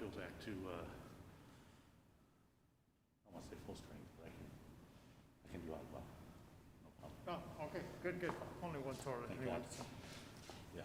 go back to, I want to say full strength, but I can do outbound. No problem. Oh, okay, good, good. Only one toilet. Thank Only God. one. Yeah.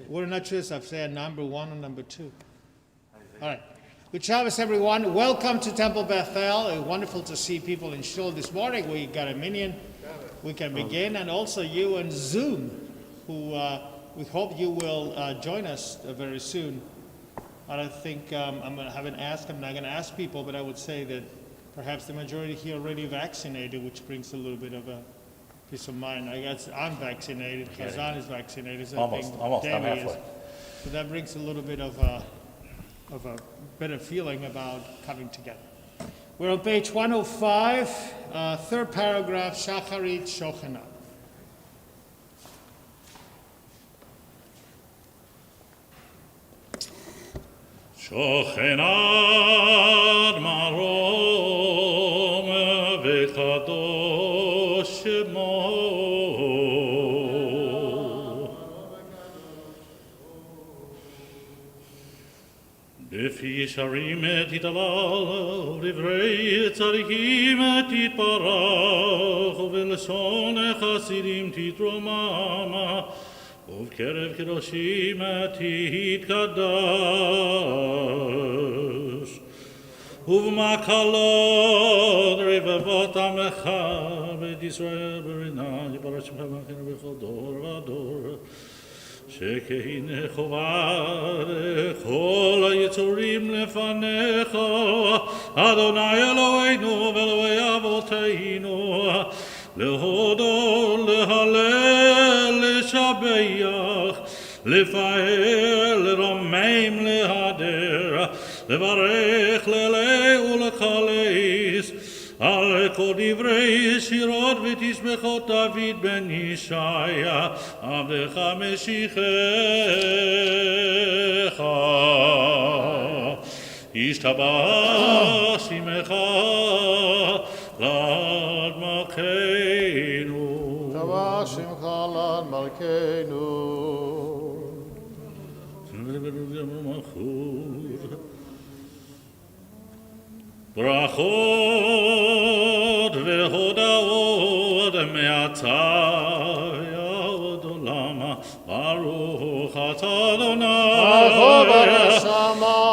We're not sure if say number one or number two. All right. Good Shabbos, everyone. Welcome to Temple Bethel. Wonderful to see people in shul this morning. We got a minyan. We can begin, and also you on Zoom, who we hope you will join us very soon. I don't think I'm not going to ask people, but I would say that perhaps the majority here already vaccinated, which brings a little bit of a peace of mind. I guess I'm vaccinated. Kazan is vaccinated. So Almost. I'm Debbie halfway. is. So that brings a little bit of of a better feeling about coming together. We're on page 105, third paragraph, Shacharit Shochana. שוכנת מרום וקדוש שמו בפי שרים תתהלל ובדברי צדיקים תתברך ובלשון חסידים תתרומם ובקרב קדושים תתקדש ובמקלות רבבות עמך בית ישראל ברינה יפרש שמך ומכינו בכל דור ודור שכהנה חובה לכל היצורים לפניך אדוני אלוהינו ואלוהי אבותינו להודות, להלל, לשבח, לפאר, לרומם, להדר, לברך, ללא ולקלס, על כל דברי שירות ותשבחות דוד בן ישעיה, עבדך משיחך. ישתבח שמך לעד מלכנו. Tavach Shimcha Lad Malkeinu. ברכות והודאות מעתה ועד עולם ברוך אתה אדוני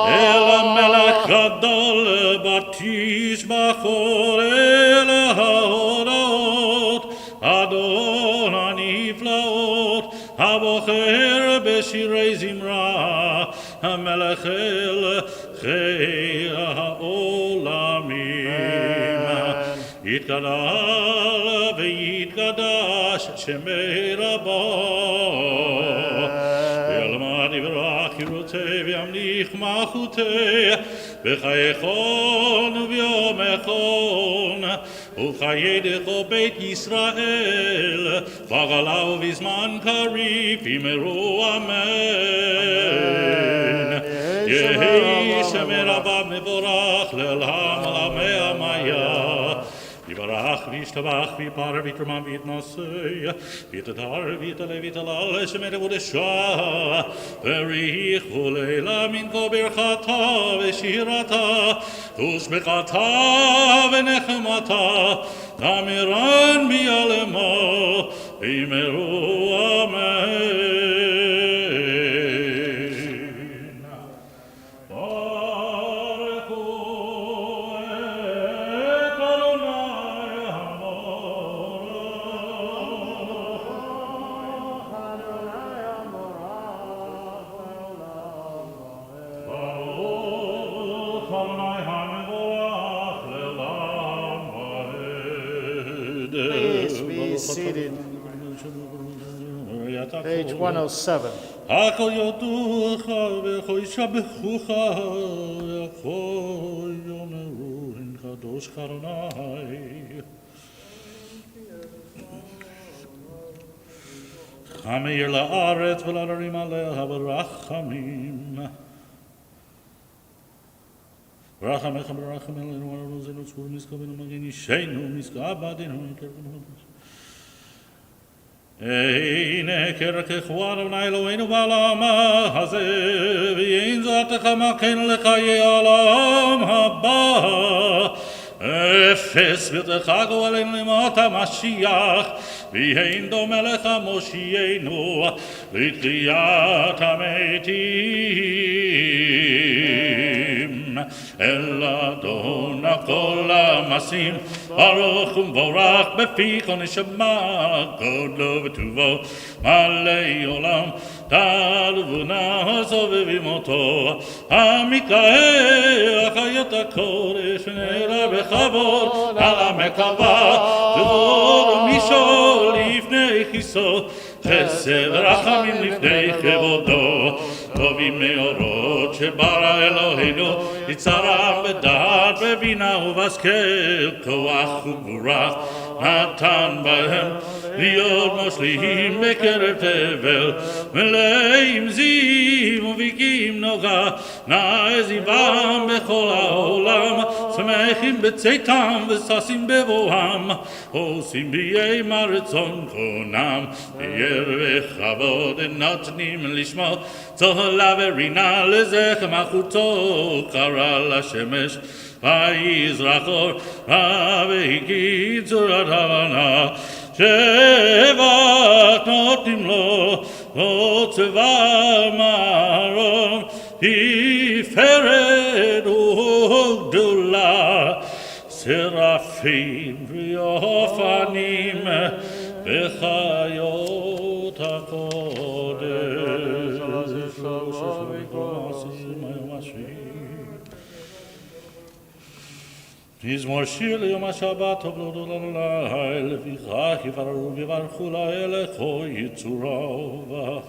אל המלך גדול בתשבחות אל ההודעות אדון הנפלאות הבוחר בשירי זמרה המלך אל חיי העולמים יתגדל ויתקדש שמי רבו וילמד יברח ירותי וימליך מלכותי בחייכון וביומכון ובחיי דכו בית ישראל בגלה ובזמן קריב יאמרו אמן יהי שמי רבם מבורך לעולם עולמי המיה יברך וישתבח ויפאר ויתרומם ויתנשא ויתהדר ויתעלה ויתהלל שמי ודשא בריחו לילה מן כה ברכתה ושירתה ושבחתה ונחמתה תמירן ביעלמו ויאמרו אמן Please be seated. Page 107. הכל יודוך וכל ישבחוך וכל יאמרו אין קדוש אדוני חמיר לארץ ולהרים עליה ברחמים רחמך ברחם אלינו ארוזנו צור משכבנו מגן אישנו משכב עדינו הנה כרכך אדוני אלוהינו בעולם הזה ויהי זרעתך מכן לחיי העולם הבא אפס ביתך גואלנו למות המשיח ויהי דומה לך מושיענו לתחיית המתים אל אדון כל המעשים ברוך ומבורך בפי כל נשמה גודלו וטובו מלא עולם תעלבונה סובבים אותו המתלהב חיות הקודש ונראה בכבוד על המקווה כבוד ומשול לפני כיסו חסד ורחמים לפני כבודו טובים מאורות שברא אלוהינו, יצרם בדעת, בבינה ובשכל, כוח וגבורה נתן בהם, להיות מושלים בקרב תבל, מלאים זיו וביקים נוגה, נעזיבם בכל העולם, שמחים בצאתם וששים בבואם, עושים בימה רצון קונם, ביער וכבוד נותנים לשמו, צהלה ורינה לזכר מלכותו, קרא לשמש ויזרח אור, והגיע צורת הבנה, שבט נותנים לו, עוד צבא מרום, תפארת וגדולה, שרפים ואופנים, וחיות הקודש. מזמור שיר ליום השבת, הוגלו ללילה, לפיכך יפארו ויברכו לאל כל יצוריו.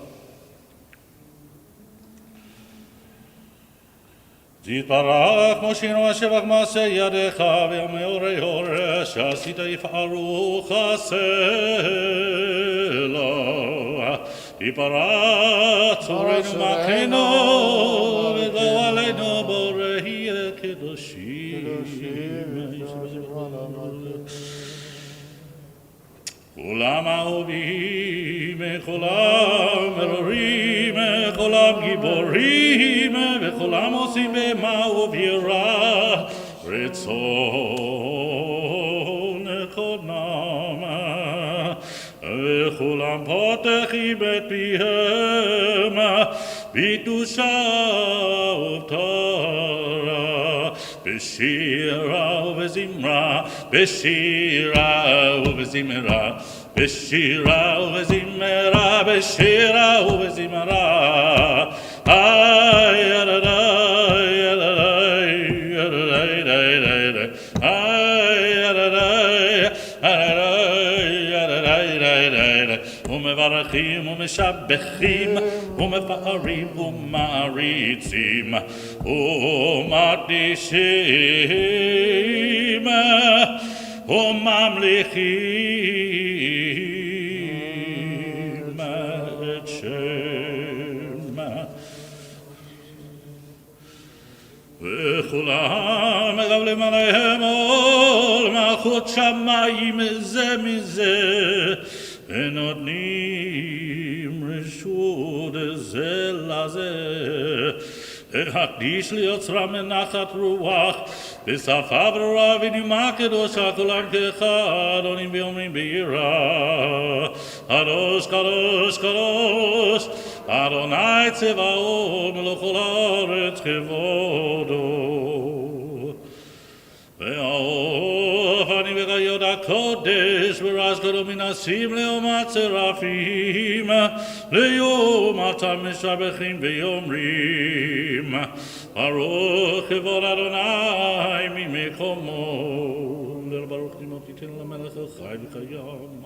תתברך מושיענו השבח מעשה ידיך, ויאמרי הורש שעשית יפארו חסלה. תתברך צורנו מחינו, וגואלנו בוראי הקדושים. כולם אהובים, כולם מרורים, כולם גיבורים, וכולם עושים במה ובירה רצון קודמם, וכולם פותחים את פיהם בקדושה ובטהרה, בשירה ובזמרה, בשירה ובזמרה, בשירה ובזמרה, בשירה ובזמרה. ומברכים ומשבחים ומפארים ומעריצים ומקדישים וממליכים את שמה, וכולם מגבלים עליהם עול מלכות שמיים זה מזה, ונותנים רשות זה לזה, להקדיש ליוצרם מנחת רוח, בשפה ברורה ונימה קדושה, כולם כאחד עונים ואומרים ביראה, קדוש קדוש קדוש אדוני צבאות מלוא כל הארץ כבודו. והאופנים וחיות הקודש ברש גדול מנסים ליום הצרפים, ליום משבחים ואומרים ברוך כבוד אדוני ממקומו. ברוך תימו תיתן למלך החי וקיים,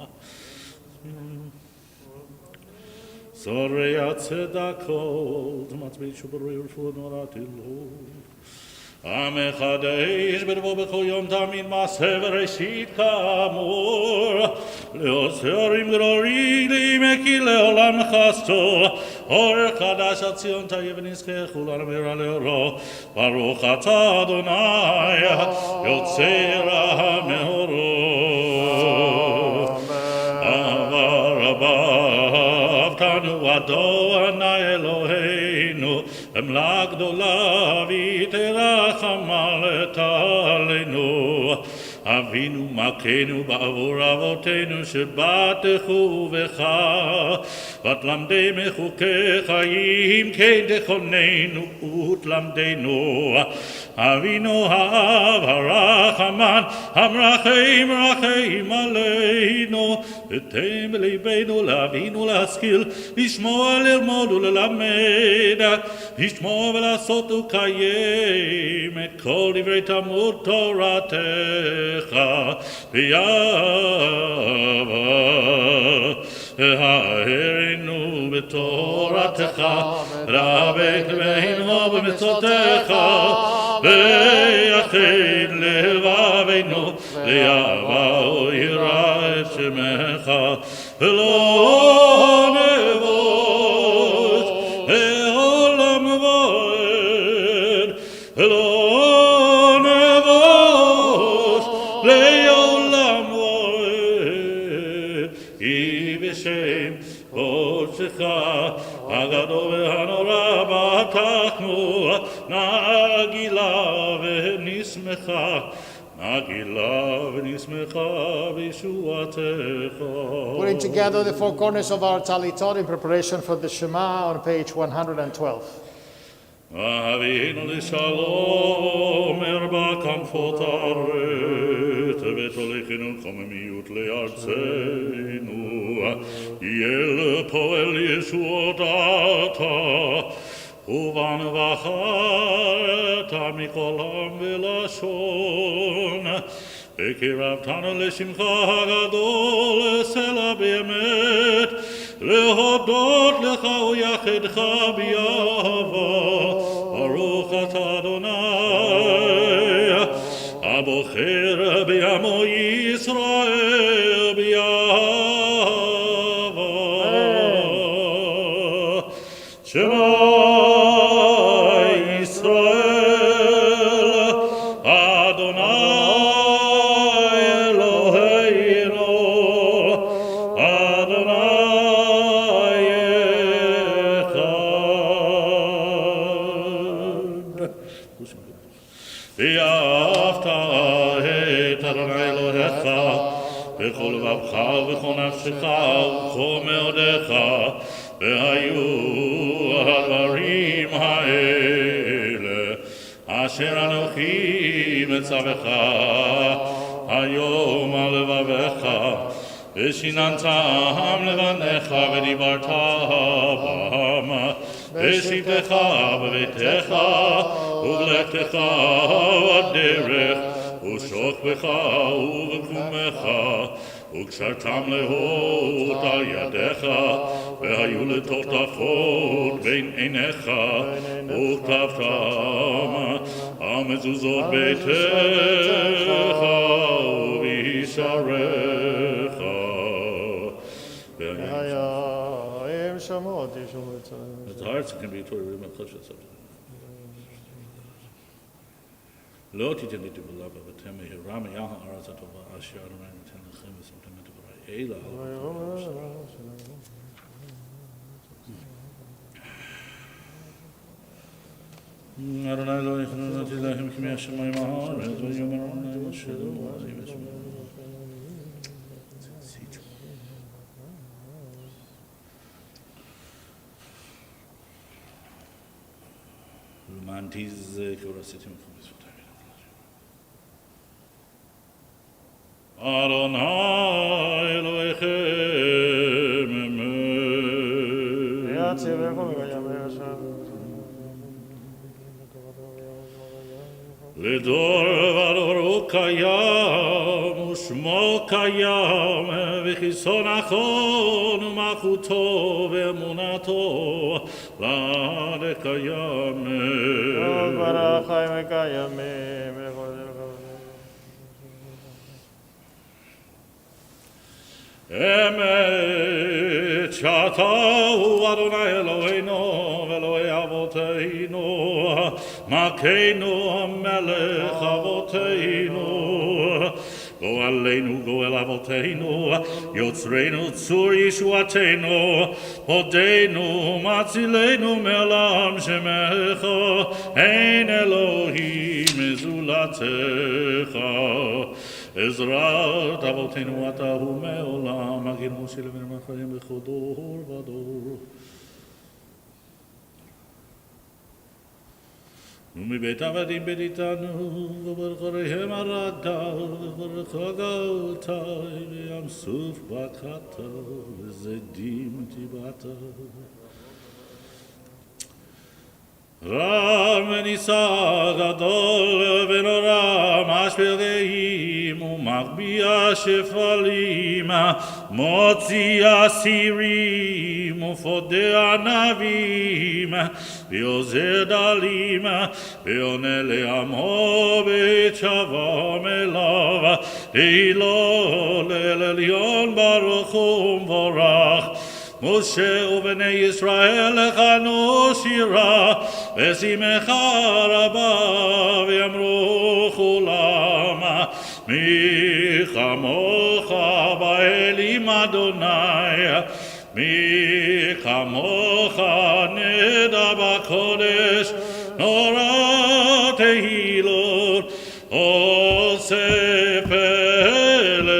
שרי הצדקות מצביא שוברי ורפואות נורתי לו. המחדש בדבו בכל יום תמיד מעשה וראשית כאמור, לעושרים גדולים כי לעולם חסדו, אור חדש עד ציון תהיה ונזכה כולנו מהרה לאורו. ברוך אתה אדוני יוצר המאורות. אהבתנו אדוני אלוהינו עמלה גדולה ותרחם עלינו. אבינו מכנו בעבור אבותינו שבטחו בך, ותלמדנו חוקי חיים כן תכוננו ותלמדנו. אבינו האב הרחמן המרחם רחם עלינו, ותן בליבנו להבין ולהשכיל, לשמוע ללמוד וללמד, לשמוע ולעשות ולקיים את כל דברי תלמוד תורתך ביאהבה. הערנו בתורת תורתך, רבק לבנו במצוותיך, ויחד לבבינו, ליבא וירא את שמך, ולא נבוש לעולם ועד, ולא נבוש לעולם ועד, כי בשם קודשך הגדול והנורא בטחנו, נגילה ונשמחה, נגילה ונשמחה בישועתך. Putting together the four corners of our talitot in preparation for the Shema on page 112. אבינו לשלום, ארבע כנפות הארץ, ותוליכנו קוממיות לארצנו, יהיה לפועל ישועות אתה, ובנו בחרת מכל עם ולשון, וקירבתנו לשמך הגדול, סלע באמת, להודות לך ויחדך באהבה, ברוך אתה אדוני, הבוחר בעמו ישראל באהבה. שמע ישראל, אדוני אלוהינו, אדוני אחד. ואהבת את אדוני אלוהיך בכל לבבך ובכל נפשך ובכל מאודיך, והיו הדברים האלה אשר אנוכי מצווך היום על לבביך, ושיננתם לבניך ודיברת בם, בשבתך בביתך ובלכתך בדרך, ושוכבך ובקומך, וקשרתם להוד על ידיך, והיו לטוטפות בין עיניך, וכתבתם על מזוזות ביתך ובישעריך. Im Shamot, Yeshua. It's hard to be Torah Rimah Choshet subject. לא תיתן לי תבלה בבתם מהירה מיה הארץ הטובה אשר אדוני נותן לכם ושמתם את דברי אלא אדוני לא יכנעתי להם כמי השמיים הארץ ויאמר אדוני משה למואזי ושמע למענתי זה כבר עשיתי מקום בשפתי אדוני אלוהיכם אמן. לדור ודור הוא קיים ושמו קיים, וכיסו נכון ומלכותו ואמונתו לעד קיים. ברוך חיים וקיימים. אמת שאתה הוא אדוני אלוהינו ואלוהי אבותינו, מכנו המלך אבותינו, גואלנו גואל אבותינו, יוצרנו צור ישועתנו, הודינו מצילנו מעולם שמך, אין אלוהים זולתך. עזרת אבותינו אתה הוא מעולם, מגן משה לבן החיים בכל דור ודור. ומבית עבדים בדיתנו, וברכיהם הרגת, וברכו גאלת, בים סוף בקעת, וזדים טיבעת. רב ונישא גדול ונורא, משבר גאים ומגביה שפלים, מוציא אסירים ופודה ענבים ויוזר דלים ועונה לעמו בית שבם אליו להילל אל עליון ברוך ומבורך משה ובני ישראל לכנו שירה ושמחה רבה ויאמרו כולם מי כמוך באלים אדוני מי כמוך נדע בקודש נורא תהילות עושה פלא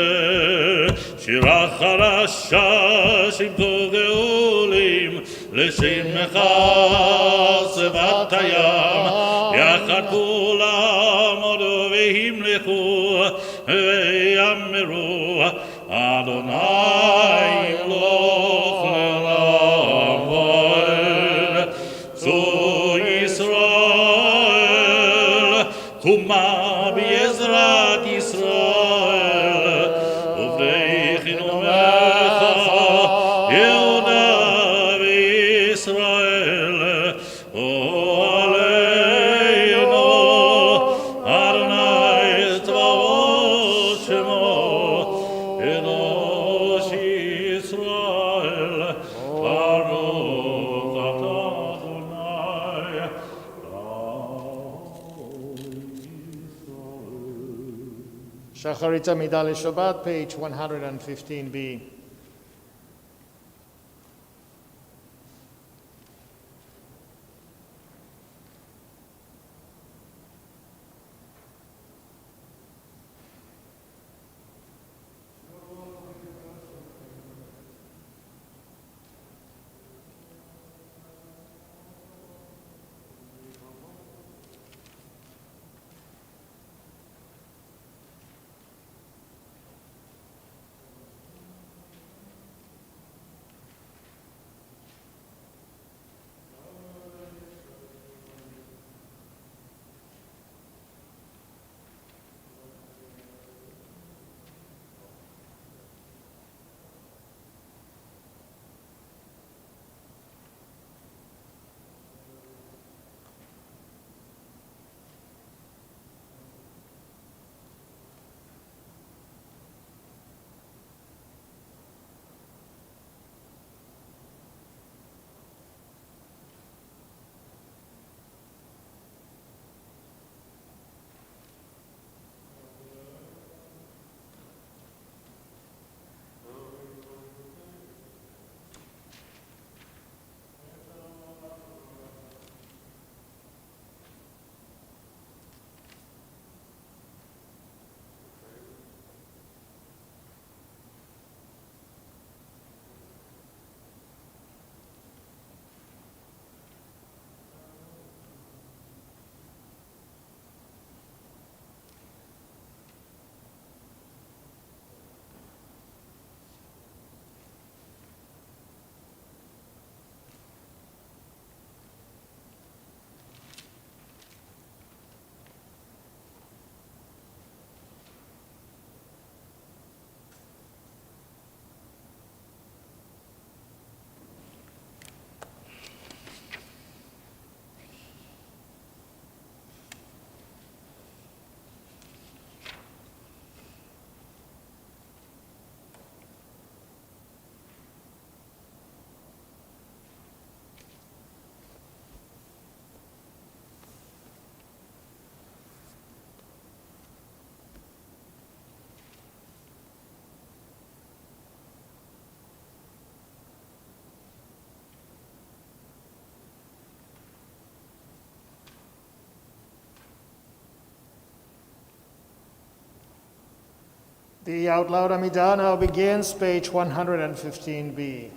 שירה חדשה שמתו גאולים לשמך שפת הים יחד כולם הודו והמלכו ויאמרו אדוני ימלוך לעולם ועד צור ישראל קומה בעזרת ישראל ובני חינומך יהודה וישראל עלינו אדוני צבאות שמו אנוש ישראל ברוך אתה אדוני Shacharit Amida Shabbat, page 115b. The out loud Amidah now begins, page 115b.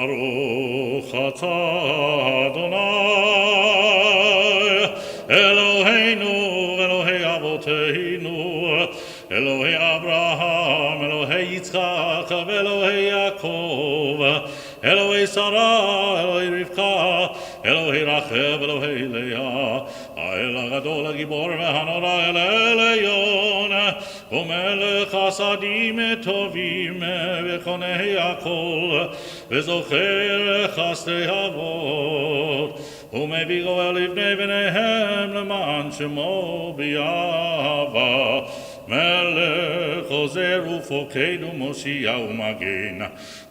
Baruch atah Adonai Eloheinu Elohei Avoteinu Elohei Abraham Elohei Yitzchak Elohei Yaakov Elohei Sarah Elohei Rivka Elohei Rachel Elohei Leah Ha'el הגדול, הגיבור והנורא אל העליון, ומלך חסדים טובים, וקונה הכל, וזוכר חסדי אבות, ומביא גואל לבני בניהם למען שמו ביאהבה. מלך עוזר ופוקד ומושיע ומגן,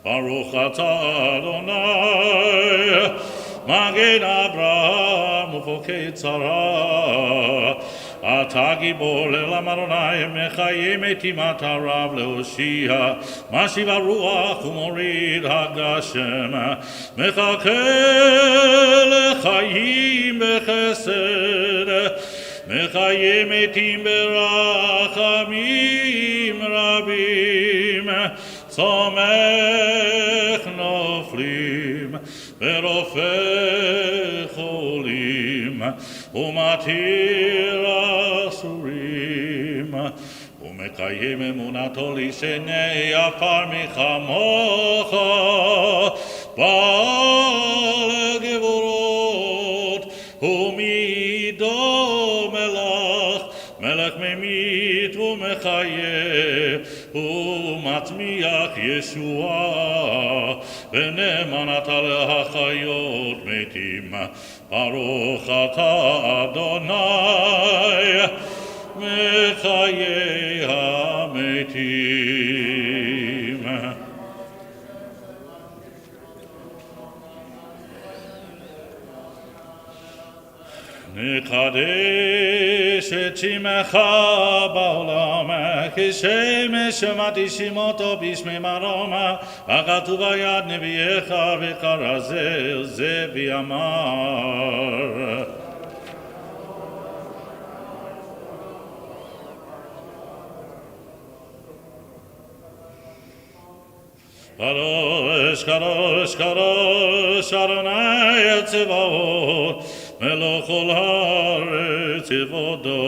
ברוך אתה אדוני, מגן אברהם ופוקד שרה. אתה גיבור לעם אדוני, מחיים את אימת הרב להושיע, משיב הרוח ומוריד הגשם, מחכה לחיים בחסד, מחיים מתים ברחמים רבים, צומח נופלים ורופא חולים, ומתיר אסורים, ומקיים אמונתו לשני עפר מחמוך, בעל גבורות ומידו מלך, מלך ממית ומחיה ומצמיח ישועה, ונאמן אתה להחיות מתים. ברוך אתה אדוני, מחיי המתים. נקדש את שמך בעולם, כשמש שמעתי שמותו בשמי מרומה, וכתוב ביד נביאך וכרזה זה ויאמר. קדוש קדוש קדוש אדוני צבאות, מלך כל הארץ כבודו.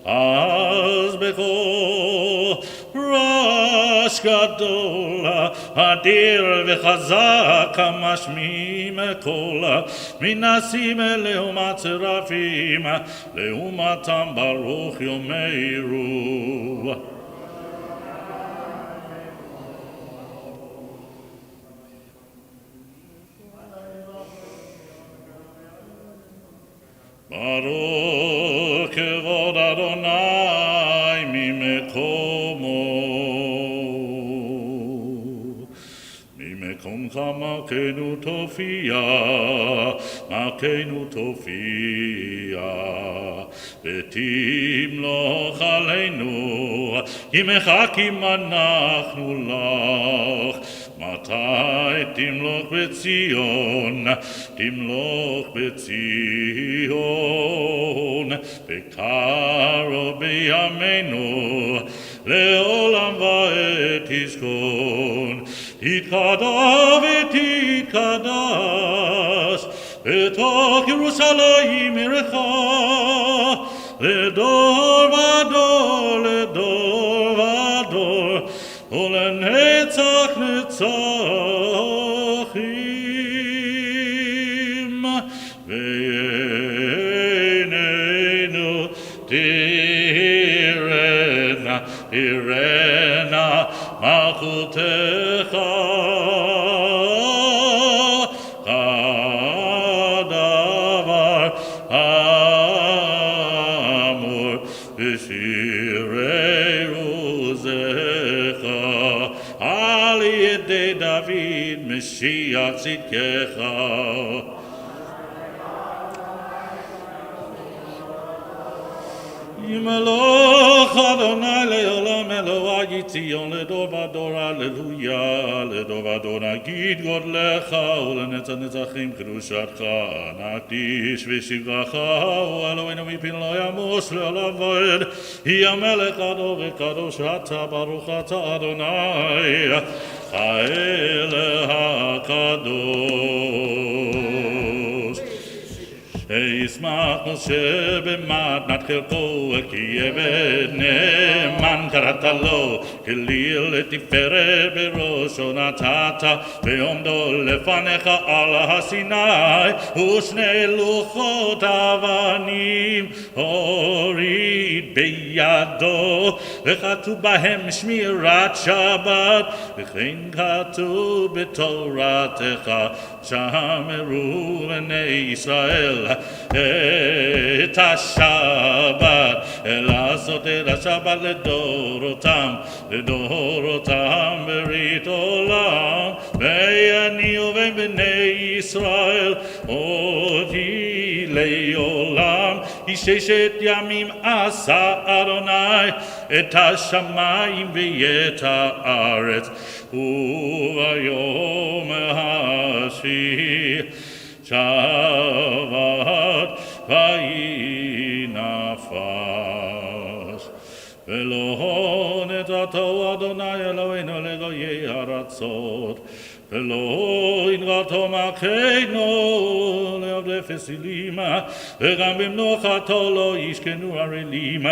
אז בכל רעש גדול, אדיר וחזק, המשמיעים קול, מנסים לעומת צרפים, לעומתם ברוך יאמרו. ברוך כבוד אדוני ממקומו, ממקומך מלכנו תופיע, מלכנו תופיע, ותמלוך עלינו, כי מחכים אנחנו לך. מתי תמלוך בציון, תמלוך בציון, בקרוב בימינו, לעולם ועד תזכון. תתקדש ותתקדש בתוך ירושלים עירך, לדור ודור, לדור ודור, ולנצח נצחים. ועינינו תראנה, תראנה מלכותך, כדבר האמור בשירי עוזך, על ידי דוד משיח צדקך. ימלוך אדוני לעולם אלוהי ציון, לדור ודור הללויה, לדור ודור נגיד גודלך, ולנצח נצחים קדושתך. נקדיש ושבחך, ואלוהינו מפין לא ימוס לעולם ועד. היא המלך קדוש וקדוש אתה, ברוך אתה אדוני האל הקדוש. וישמח משה במתנת חלקו, כי עבד נאמן קראת לו, כליל לתפארת בראשו נתת, ועומדו לפניך על הסיני, ושני לוחות אבנים הוריד בידו, וכתוב בהם שמירת שבת, וכן כתוב בתורתך, שמרו בני ישראל את השבת, לעשות את השבת לדורותם, לדורותם ברית עולם, ויניעו בין בני ישראל אותי לעולם. כי 6 ימים עשה אדוני את השמיים ואת הארץ, וביום השביעי שבת ויהי נפש. ולא נתתו אדוני אלוהינו לגויי ארצות, ולא ינרתו מכנו לעבדי פסילימה, וגם במנוחתו לא ישכנו ערלים,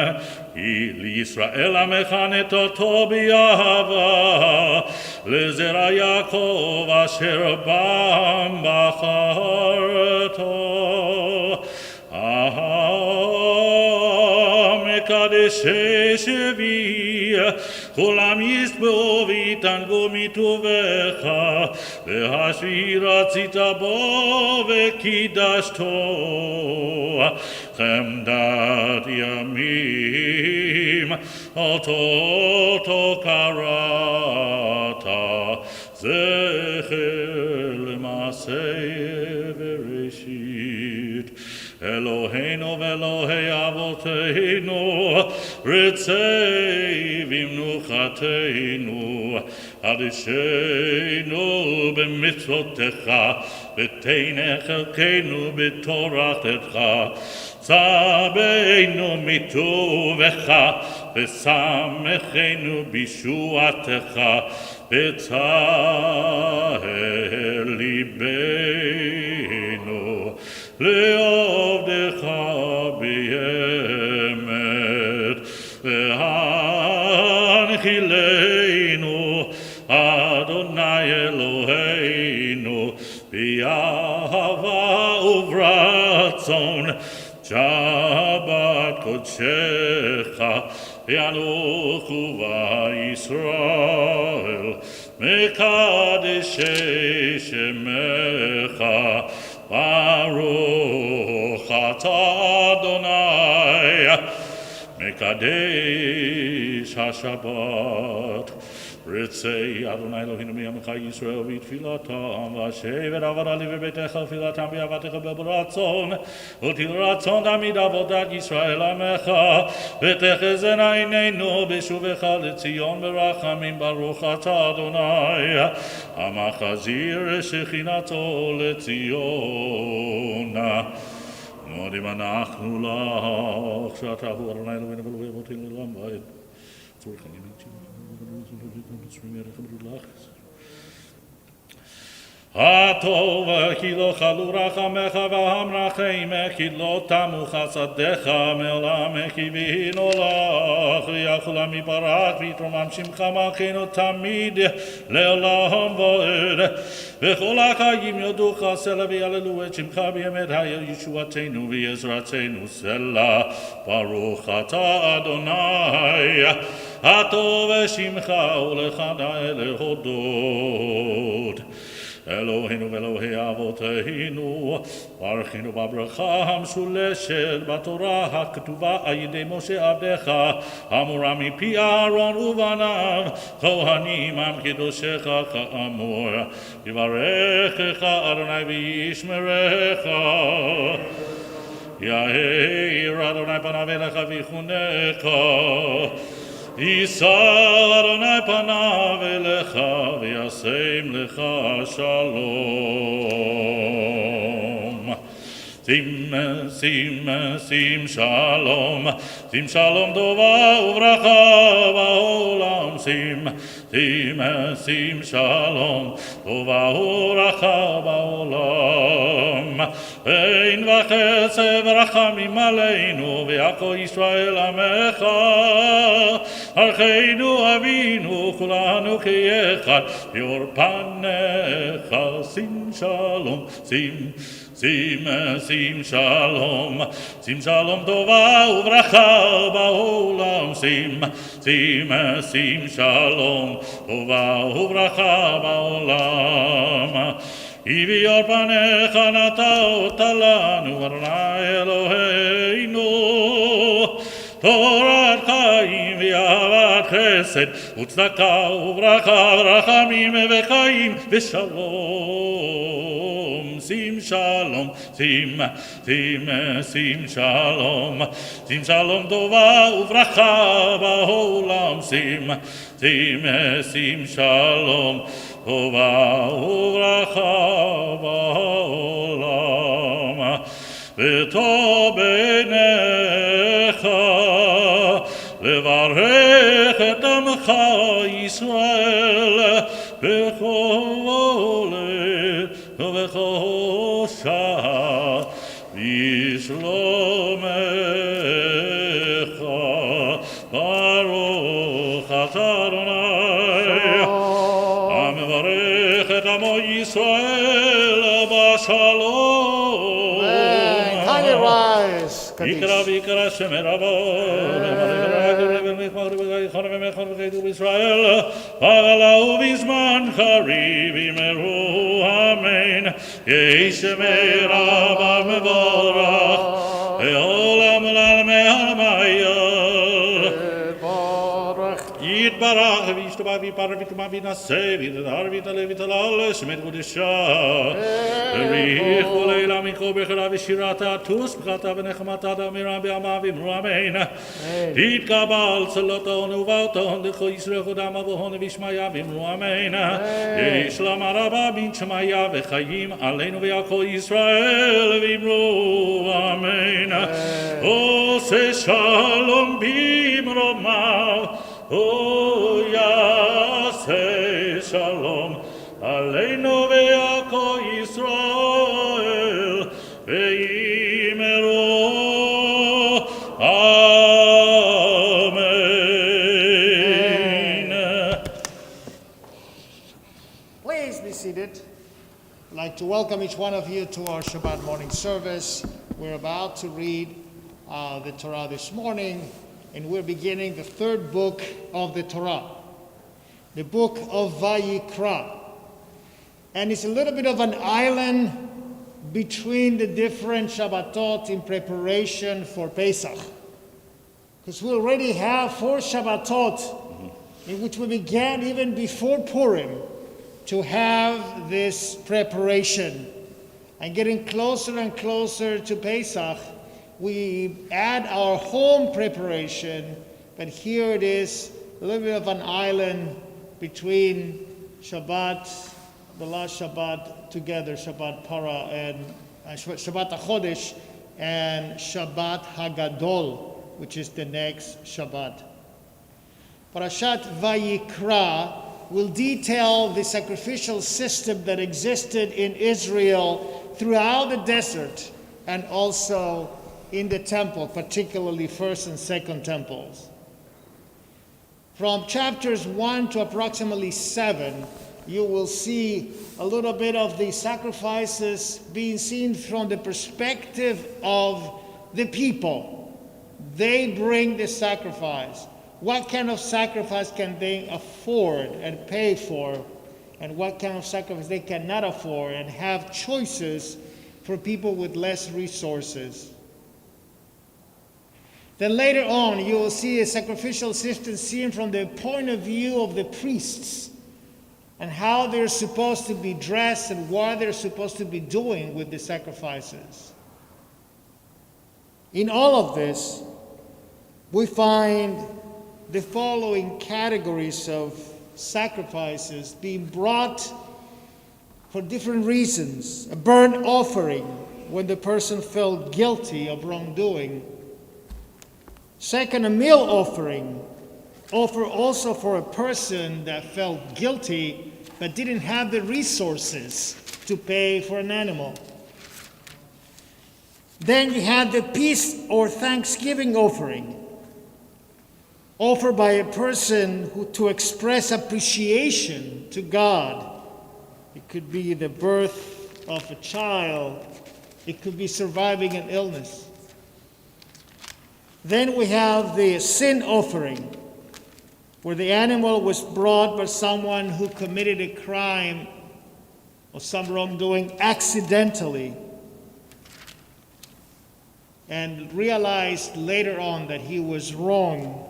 כי לישראל עמך נתתו באהבה, לזרע יעקב אשר בם בחרתו. מקדשי שבי, כולם יספו ויתענגו מטובך, והשביעי רצית בו וקידשתו. חמדת ימים אותו קראת, זכר למעשה בראשית. אלוהינו ואלוהי אבותינו, רצה במנוחתנו, קדשנו במצוותיך, ותן חלקנו בתורתך, צווינו מטובך, ושמחנו בישועתך, בצער ליבנו לעבדך באמת, והנחילנו אדוני אלוהינו באהבה וברצון, שבת קודשך ואנוכו בישראל, מקדשי שמך, ברוך אתה אדוני מקדש השבת. רצה אדוני אלוהינו מעמך ישראל בתפילתם, והשב עבודה לי בביתך תפילתם באהבתך ברצון, ותהי רצון תמיד עבודת ישראל עמך, ותחזינה עינינו בשובך לציון ברחמים. ברוך אתה אדוני המחזיר שכינתו לציון. מודים אנחנו לך שאתה הוא אדוני אלוהינו ואלוהי אבותינו לעולם ועד. צורך אני הטוב כי לא חלו רחמך והמרחמך, כי לא תמו חסדיך מעולם, כי והינו לך ויכול עמי ברק ויתרומם שמך מלכנו תמיד לעולם ועד. וכל החיים יודוך סלע ויהללו את שמך באמת ישועתנו ועזרתנו סלע. ברוך אתה אדוני הטוב שמך ולך נאה להודות. אלוהינו ואלוהי אבותינו, ברכנו בברכה המשולשת בתורה הכתובה על ידי משה עבדך, אמורה מפי אהרון ובניו, כהנים עם קדושך כאמור. יברכך אדוני וישמרך, יאיר אדוני פניו אליך ויחונך, יישא אדוני פניו אליך וישם לך שלום. שים שלום טובה וברכה בעולם, שים שלום טובה וברכה בעולם. אין וחסד ורחמים עלינו ויעקב ישראל עמך, ערכנו אבינו כולנו כאחד באור פניך. שים שלום, שים שלום טובה וברכה בעולם, שים שלום טובה וברכה בעולם. הביא אור פניך נתת לנו, אדוני אלוהינו, תורת חיים ואהבת חסד וצדקה וברכה ורחמים וחיים ושלום. שים שלום, שים שלום טובה וברכה בעולם, שים שלום טובה וברכה בעולם. וטוב בעיניך לברך את עמך ישראל בכל עת ובכל שעה בשלומך. ברוך אתה אדוני המברך את עמו ישראל בשלום. Kindly rise. יקרא ויקרא שם רבו בישראל פגלה ובזמן קריב יאמרו אמן. יהי שמי רבא מבורך לעולם ולעלמי עלמי. יתברך וישתבח ויפאר ויטמע וינשא ויתהדר ויתעלה ויתהלל שמת קודשה. בריחו לילה מכל ברכלה ושירתה תוס ברכתה ונחמתה דמירה בעמה ואמרו אמן. תתקבל צלותון ובאותון דכל ישראל חודם אבוהון וישמעיה ואמרו אמן. ישלם הרבה בין שמעיה וחיים עלינו ויעקב ישראל ואמרו אמן. עושה שלום במרומיו יעשה שלום עלינו ויעקב ישראל ואמרו אמן. Please be seated. I'd like to welcome each one of you to our Shabbat morning service. We're about to read the Torah this morning, and we're beginning the third book of the Torah, the book of Vayikra. And it's a little bit of an island between the different Shabbatot in preparation for Pesach. Because we already have 4 Shabbatot in which we began even before Purim to have this preparation. And getting closer and closer to Pesach, we add our home preparation, but here it is, a little bit of an island between Shabbat, the last Shabbat together, Shabbat Para and Shabbat HaChodesh, and Shabbat HaGadol, which is the next Shabbat. Parashat Vayikra will detail the sacrificial system that existed in Israel throughout the desert and also in the temple, particularly first and second temples. From chapters 1 to approximately 7, you will see a little bit of the sacrifices being seen from the perspective of the people. They bring the sacrifice. What kind of sacrifice can they afford and pay for? And what kind of sacrifice they cannot afford and have choices for people with less resources? Then later on, you will see a sacrificial system seen from the point of view of the priests and how they're supposed to be dressed and what they're supposed to be doing with the sacrifices. In all of this, we find the following categories of sacrifices being brought for different reasons. A burnt offering, when the person felt guilty of wrongdoing. Second, a meal offering. Offer also for a person that felt guilty but didn't have the resources to pay for an animal. Then you had the peace or thanksgiving offering, offered by a person to express appreciation to God. It could be the birth of a child. It could be surviving an illness. Then we have the sin offering, where the animal was brought by someone who committed a crime or some wrongdoing accidentally and realized later on that he was wrong.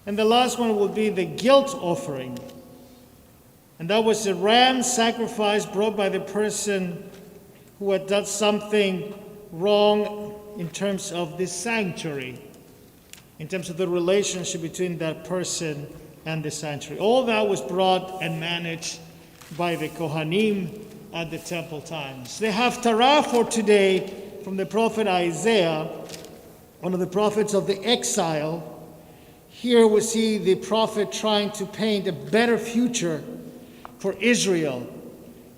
And the last one would be the guilt offering. And that was a ram sacrifice brought by the person who had done something wrong in terms of the sanctuary, in terms of the relationship between that person and the sanctuary. All that was brought and managed by the Kohanim at the temple times. The Haftarah for today from the prophet Isaiah, one of the prophets of the exile. Here we see the prophet trying to paint a better future for Israel.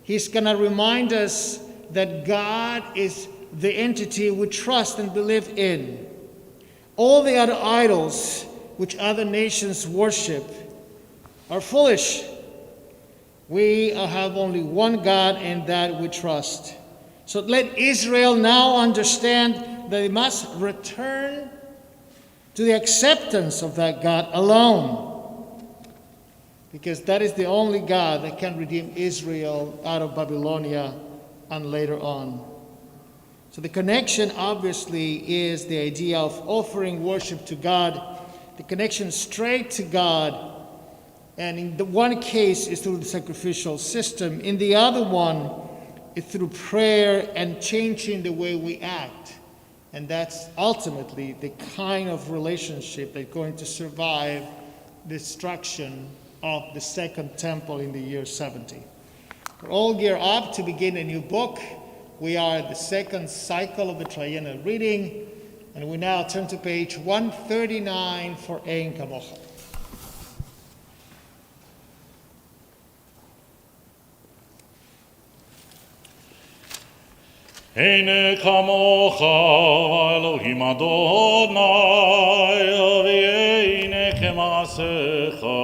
He's going to remind us that God is the entity we trust and believe in. All the other idols which other nations worship are foolish. We have only one God, and that we trust. So let Israel now understand that they must return to the acceptance of that God alone, because that is the only God that can redeem Israel out of Babylonia and later on. So the connection obviously is the idea of offering worship to God, the connection straight to God, and in the one case is through the sacrificial system. In the other one, it's through prayer and changing the way we act. And that's ultimately the kind of relationship that's going to survive the destruction of the Second Temple in the year 70. We're all geared up to begin a new book. We are at the second cycle of the triennial reading, and we now turn to page 139 for Ein Kamocha. Eine kamocha Elohim Adonai V'eine kemasecha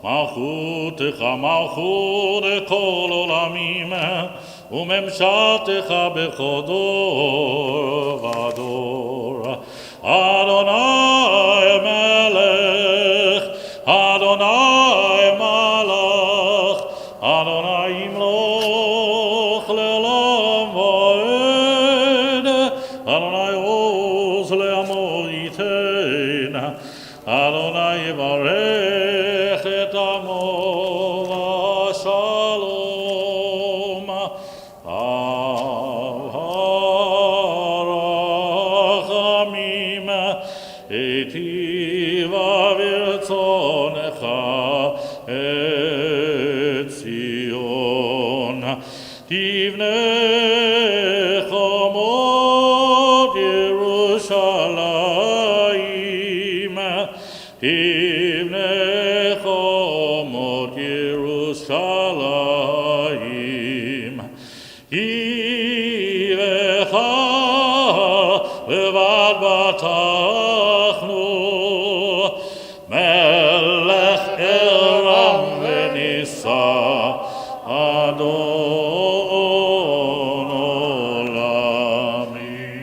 Malchutecha malchut kol olamim Umemshatecha bechodor vador Adonai melech Adonai malach Adonai imloch le'olam va'ed Adonai oz le'amo yitein Adonai yivarech et amo v'shalom al harachamim etiva v'rtzonecha et Zion Tivnech amot Yerushalayim Tivnech amot Yerushalayim Ivecha levad batachnu Melech elam v'nisa Adon olamim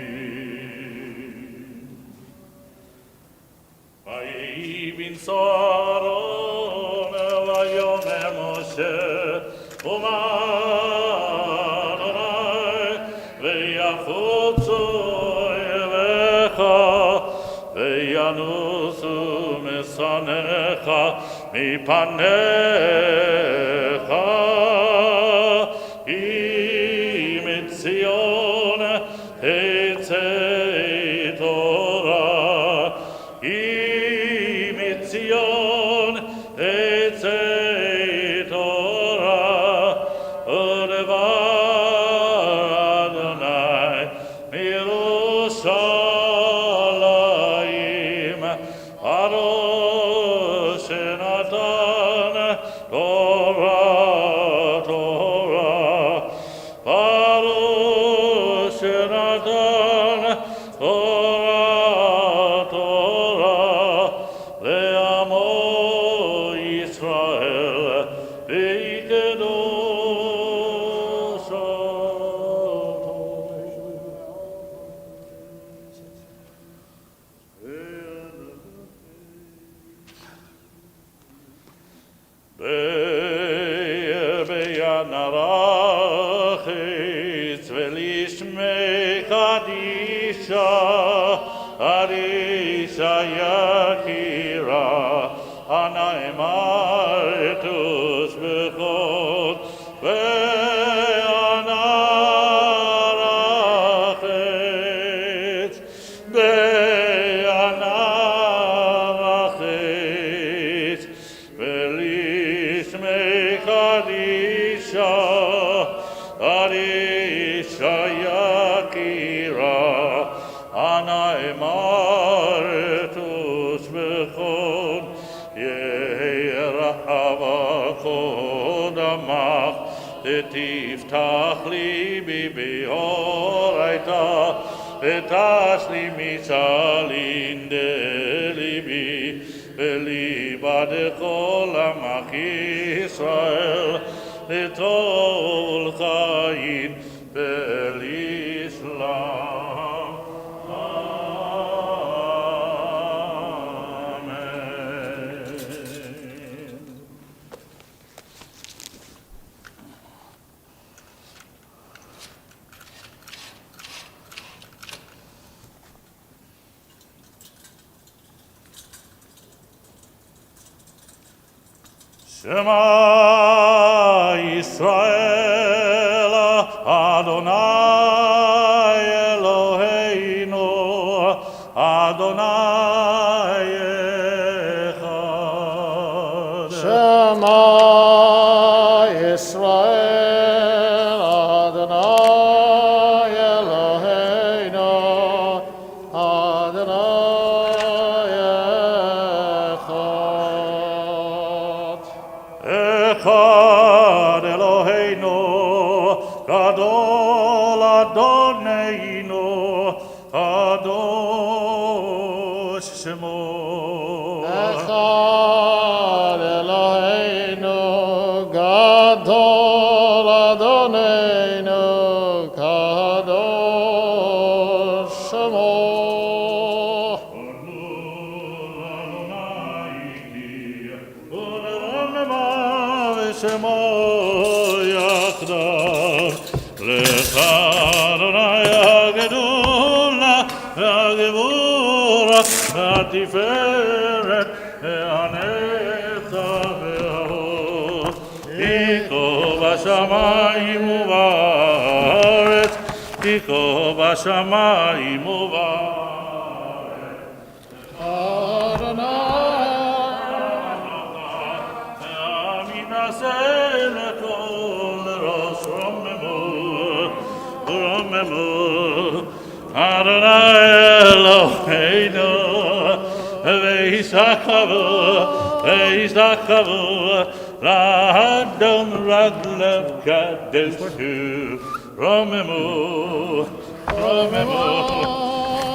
Vayehi binsaron vayomer Moshe Uma Adonai v'yafutzu elecha v'yanusu mesanecha mipanecha Imitzion tetzei Torah Imitzion tetzei Torah Udevar Baruch Shenatan Torah, Torah. Baruch Shenatan Torah, Torah. Le'amo Yisrael Be'yanarachis velishmei kadisha Arisha Yakira Anaimartus Bechot Be'yanarachis Be'yanarachis velishmei kadisha Arisha Yakira Anaimartus Bechot Yerahava Kodamach Tiftach libi beoraita Vetashli mitzalin delibi Beliba de kol amach Yisrael Litol chayin belislam Amen. Shema Yisrael Adonai Eloheinu Adonai Echad. Shema Yisrael Adonai Eloheinu Adonai Echad. Echad Eloheinu Gadol Adoneinu Kadosh Shemo. Echad Eloheinu Gadol Adoneinu Kadosh Shemo. Shemo Yachdav Lecha Adonai HaGedola HaGevura HaTiferet HaNetza VeHavod Iko Bashamayim Uvaretz Iko Bashamayim Uvaretz Adonai Adonai Eloheinu Ve'isakavu La'adon Raglev Kadeshu Romemu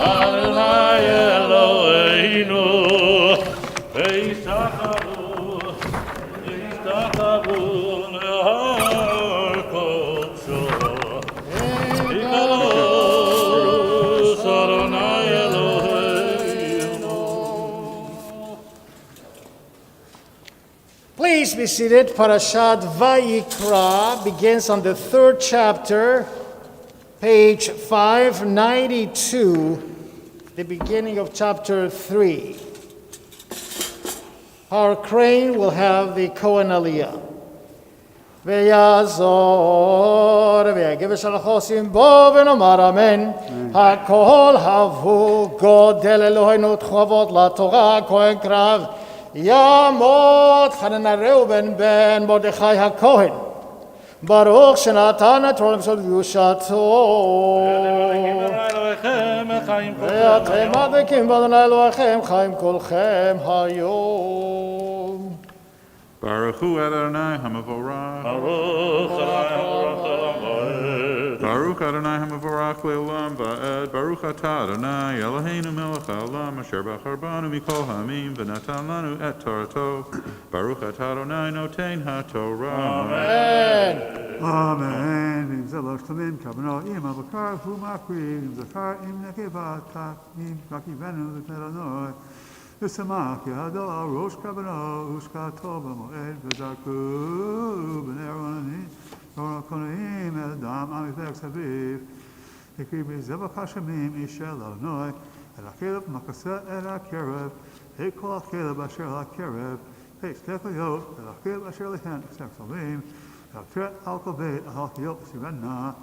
Adonai Eloheinu Ve'isakavu Le'har Kodsho Ikados Adonai Eloheinu. Please be seated. Parashat Vayikra begins on the 3rd chapter, page 592, the beginning of chapter 3. Our crane will have the Kohen Aliyah. Ve'yazor ve'yagev shel chosim bo v'nomar amen. Hakol havu godel Eloheinu tchavot laTorah Kohen Krav Yamot Chananah Reuben ben Mordechai HaKohen Baruch shenatan Torah v'sod v'yushato. חיים ואתם מדליקים באדוני אלוהיכם חיים כולכם היום. Baruch Hu Adonai Hamavorach. ברוך אדוני המבורך לעולם ועד. Baruch Adonai Hamavorach Le'olam Va'ed. Baruch Atah Adonai Eloheinu Melech Haolam Asher Bachar Banu Mikol Hamim V'natan Lanu Et Torato. Baruch Atah Adonai Noten HaTorah. Amen. Amen. Im Zelosh Tamim Kabano Im Abakar Hu Makri Im Zakar Im Nekeva Tak Im Makivenu V'Teranoi V'Samach Yado Al Rosh Kabano Ushka Tova Moed V'Zarku B'nei Aronani Torah Konaim El Dam Amifek Saviv Hikribi Zevach Hashamim Ishel Adonai El HaKelev Makaseh El HaKerev Hekol HaKelev Asher HaKerev Hekol HaKelev El HaKelev Asher Lehen Eksev Salim Tret al koved al kiyot sirena,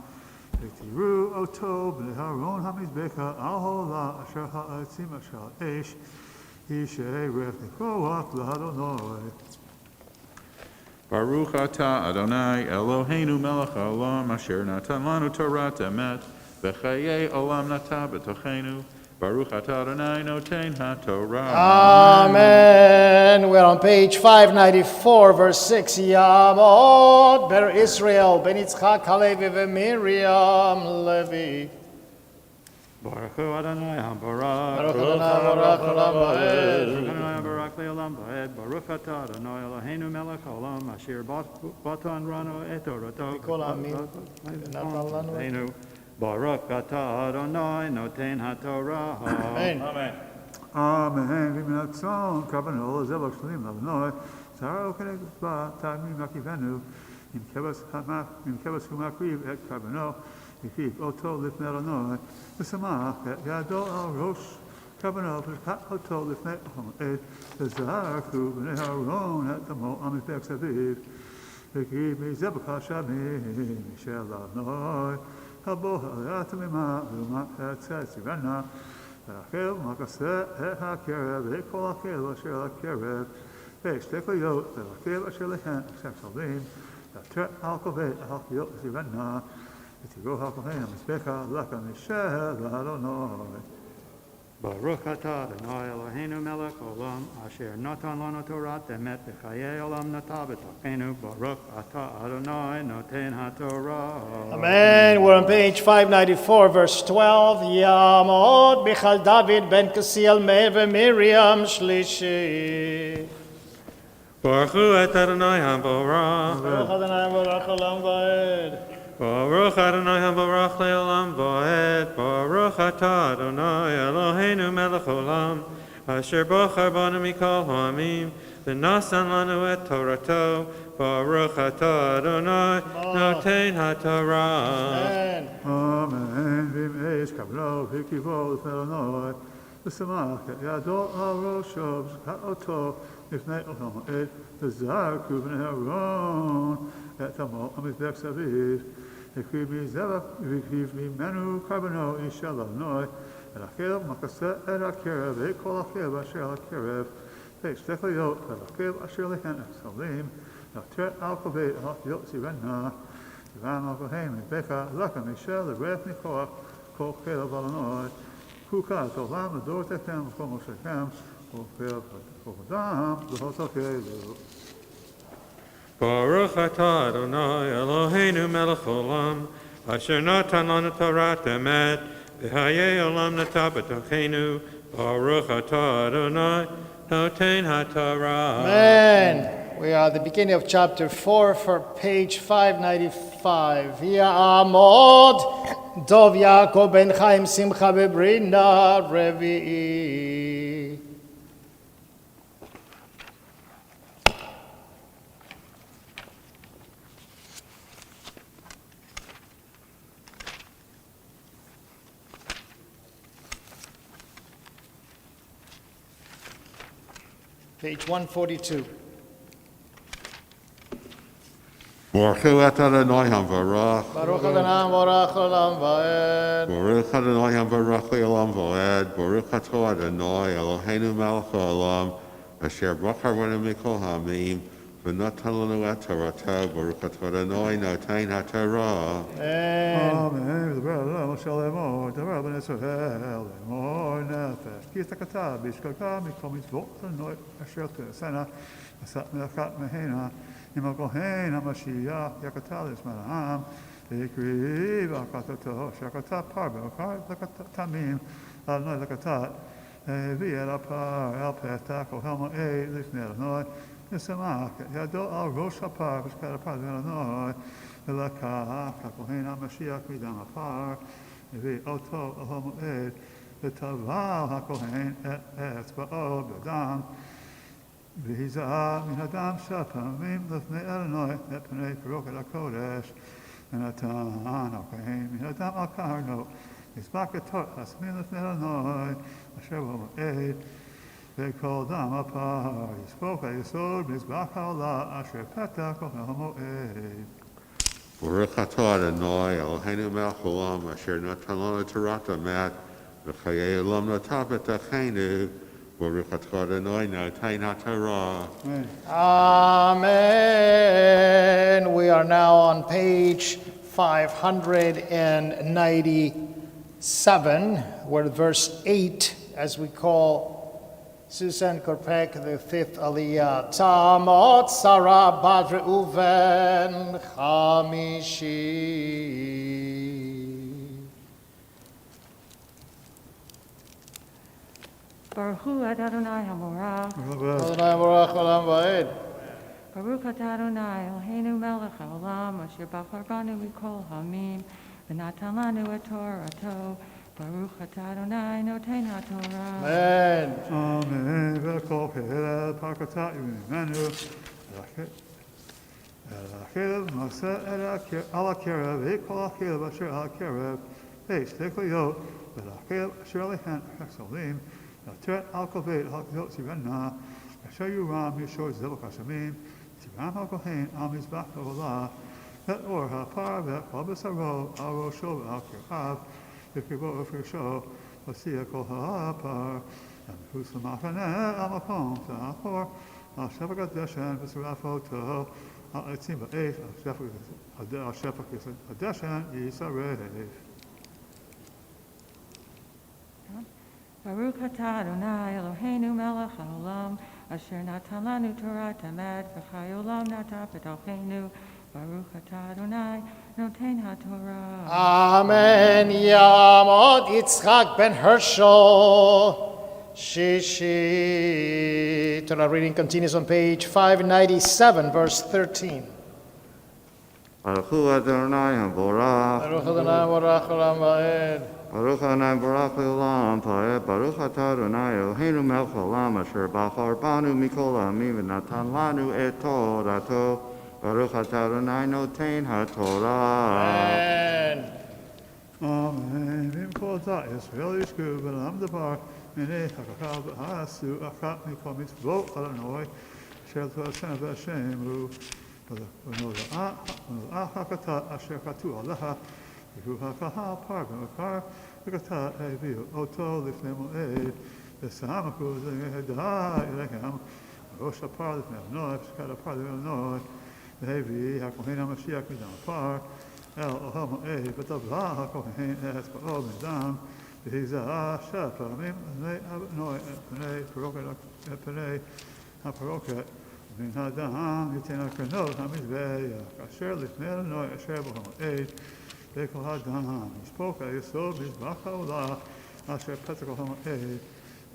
v'tiru oto b'haron hamizbecha al hola asher ha'atzim asher esh, yishay ref nikoach l'Adonai. Baruch Atah Adonai Eloheinu Melech Haolam Asher Natan Lanu Torat Emet V'chayei Olam Nata B'tochenu. Baruch Atah Adonai Noten HaTorah. Amen. We're on page 594, verse 6. Yamod ber Israel ben Yitzchak Halevi v'Miriam Levi. Baruch Hu Adonai HaBarak. Baruch Adonai Baruch Olam Va'ed. Baruch Adonai HaBarak Le'olam Va'ed. Baruch Atah Adonai Eloheinu Melech Haolam Asher Batan Rano Et Torato. Mikol Hamim V'natan Lanu. Baruch Atah Adonai Noten HaTorah. Amen. אמן. Amen. V'minatzon kabano zelosh shlim lavnoi. Zaro keneged ba ta'amim makivenu. Im kebas humakriv et kabano. Yikiv oto lifnei Adonai. V'samach et yado al rosh kabano. V'kat oto lifnei Moed. V'zarku b'nei Haron et damo amifek saviv. V'kiv mizebach hashamim mishel Adonai. Habo ha'atamima v'mat sirena. Rachel makaseh et ha'kerev ve'kol ha'kerev asher ha'kerev ve'shte koyot ve'rachel asher lehen eksev salim v'tret al koved al kiyot sirena v'tigo ha'kohen ha'mizbecha l'aka mishel Adonai. Baruch atah Adonai Eloheinu melech olam asher natan lanu Torah emet v'chayei olam nata b'tochenu. Baruch atah Adonai noten HaTorah. Amen. We're on page 594, verse 12. Yamod Michal David ben Kasiel Meir v'Miriam Shlishi. Baruch Hu et Adonai HaBarak. Baruch Adonai Baruch Olam Va'ed. Baruch Adonai HaBarak Le'olam Va'ed. Baruch Atah Adonai Eloheinu Melech Olam Asher Bachar Banu Mikol Ha'amim V'nasan Lanu Et Torato. Baruch Atah Adonai Noten HaTorah. Amen. Amen. V'im eish kablo v'kivo l'Adonai. V'samach et yado al rosho v'zkat oto lifnei Moed. V'zarku b'nei Haron et damo amifek saviv. V'kriv mimenu kabano ishel Adonai. V'rachel makaseh et ha'kerev ve'kol ha'kerev asher ha'kerev. Ve'shte koyot ve'rachel asher lehen salim. V'tret al koved al kiyot sirena. V'am al kohen mizbecha l'aka mishel l'ref nikoach kol chelev Adonai. Kukat olam l'dor techem v'kol moshechem kol chelev v'chodam v'hosel chelev. Baruch Atah Adonai Eloheinu Melech Olam Asher Natan Lanu Torah Emet V'chayei Olam Nata B'tochenu. Baruch Atah Adonai Noten HaTorah. Amen. We are at the beginning of chapter 4 for page 595. Ya'amod Dov Yaakov ben Chaim Simcha Bebrina Revi'i. Page 142. Baruch Hu Adonai HaBarak. Baruch Adonai Baruch Olam Va'ed. Baruch Adonai HaBarak Le'olam Va'ed. Baruch Atah Adonai Eloheinu Melech Haolam Asher Bachar Banu Mikol Hamim ונתן לנו את תורתו, ברוך אתה אדוני נותן התורה. Amen. דבר אל משה לאמור, דבר בני ישראל לאמור נפש. כי הסתכלת בהשגחה מכל מצוות אדוני אשר תעשנה, עשת מלאכת מהנה, עם הכהן המשיח יקרת לשמן העם, והקריב הקרתתו, שקרת פר במקר תמים, אדוני לקטת, הביא אל הפר, אל פתח, אוהל מועד לפני אדוני, ושמח את ידו על ראש הפר, ושקד הפר לפני אדוני, ולקח הכהן המשיח מדם הפר, הביא אותו אל המועד, וטבל הכהן את אצבעו בדם, והיזהר מן הדם שפעמים לפני אדוני את פני פרוכת הקודש, ונתן הכהן מן הדם על קרנו, מזבח קטורת הסמין לפני אדוני, אשר במועד, וכל דם הפר יספוך היסוד מזבח העולה, אשר פתח אוהל המועד. ברוך אתה אדוני אלוהינו מלך העולם אשר נתן לנו תורת אמת וחיי עולם נטע בתוכנו. ברוך אתה אדוני נותן התורה. Amen. We are now on page 597, where verse 8, as we call Susan Korpek, the fifth Aliyah. Tamot Sarah Bat Reuven Chamishi. Baruch hu Adonai HaMorach. Adonai Baruch Olam Va'ed. Baruch atah Adonai Eloheinu melech haolam asher bachar banu mikol hamim v'natan lanu et Torato. Baruch atah Adonai noten haTorah. Amen. Amen. וכל כהל פרקתה ממנו, הכלב מעשה על הקרב, וכל הכלב אשר על הקרב, שתי כליות, ולכלב אשר עליהן החסולים, לתת על כבד הכליות ציוונה, אשר יורם מישור זבח השמים, ציוון הכהן על מזבח העולה, את אור הפר ואת כל בשרו על ראשו ועל קרחיו, וקרבו ופרשו, הוציאה כל הפר, המחוץ למחנה על מקום האחור, על שפק הדשן ושרף אותו, על עצים באש, על שפק הדשן יישרף. Baruch atah Adonai Eloheinu melech haolam asher natan lanu Torat emet v'chai olam nata b'tochenu. Baruch atah Adonai noten haTorah. Amen. Yamod Yitzchak ben Herschel. Shishi. Torah reading continues on page 597, verse 13. Baruch hu Adonai HaMorach. Baruch Adonai Baruch Olam Va'ed. Baruch Adonai Baruch Olam Va'ed. Baruch atah Adonai Eloheinu melech haolam asher bachar banu mikol ha'amim v'natan lanu et Torato. Baruch atah Adonai noten haTorah. Amen. Amen. במכל דת ישראל ישקו ולעם דבר מני הקהל ועשו אחת מכל מצוות אדוני אשר תעשנה בהשם ונולאה הכתת אשר כתוב עליה והוא הקהל פר במקר וכתת הביאו אותו לפני מועד ושמחו זהדה אליהם ראש הפר לפני אדוני ושקד הפר לפני אדוני והביא הכהן המשיח מדם הפר אל אוהל מועד וטבלה הכהן את אצבעו בדם והיזהר שפעמים פני הפרוכת מן הדם ייתן הקרנות המזבח אשר לפני אדוני אשר בו המועד וכל הדם ישפוך היסוד מזבח העולה אשר פתח המועד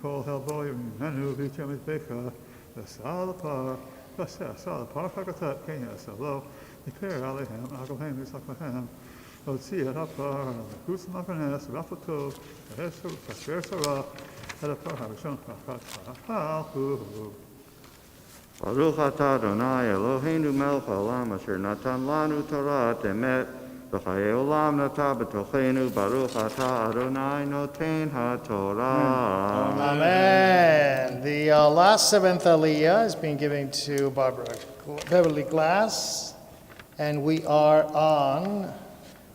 כל הלבו ממנו ויתר מזבחה ועשה לפר ועשה לפר ככתת כן יעשה לו יקרא עליהם הכהן ויצחק להם הוציא את הפר מחוץ למחנה שרף אותו כאשר שרף את הפר הראשון הוא Baruch atah Adonai Eloheinu melech haolam asher natan lanu Torat emet v'chayei olam nata b'tochenu. Baruch atah Adonai noten haTorah. Amen. The last seventh Aliyah is being given to Beverly Glass, and we are on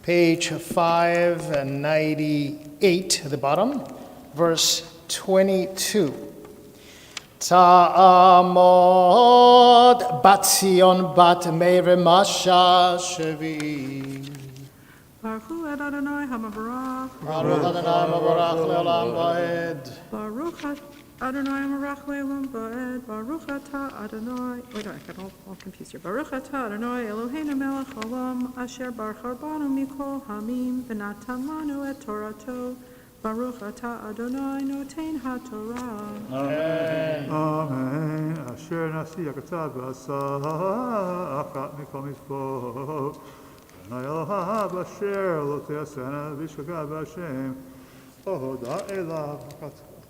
page 598 at the bottom, verse 22. Ta'amod bat Zion bat Meir Masha Shevi. Baruch hu et Adonai hamavarach. Baruch Adonai Mavarach le'olam va'ed. Baruch Adonai hamavarach le'olam va'ed. Baruch atah Adonai. Wait, I got all confused here. Baruch atah Adonai Eloheinu melech haolam asher baruch banu mikol hamim v'natan lanu et Torato. Baruch atah Adonai noten haTorah. Amen. Asher nasi yakatav v'asa achat mikol mitzvot. Adonai Elohim asher lo te'asena v'shgav v'Hashem. Ohoda elav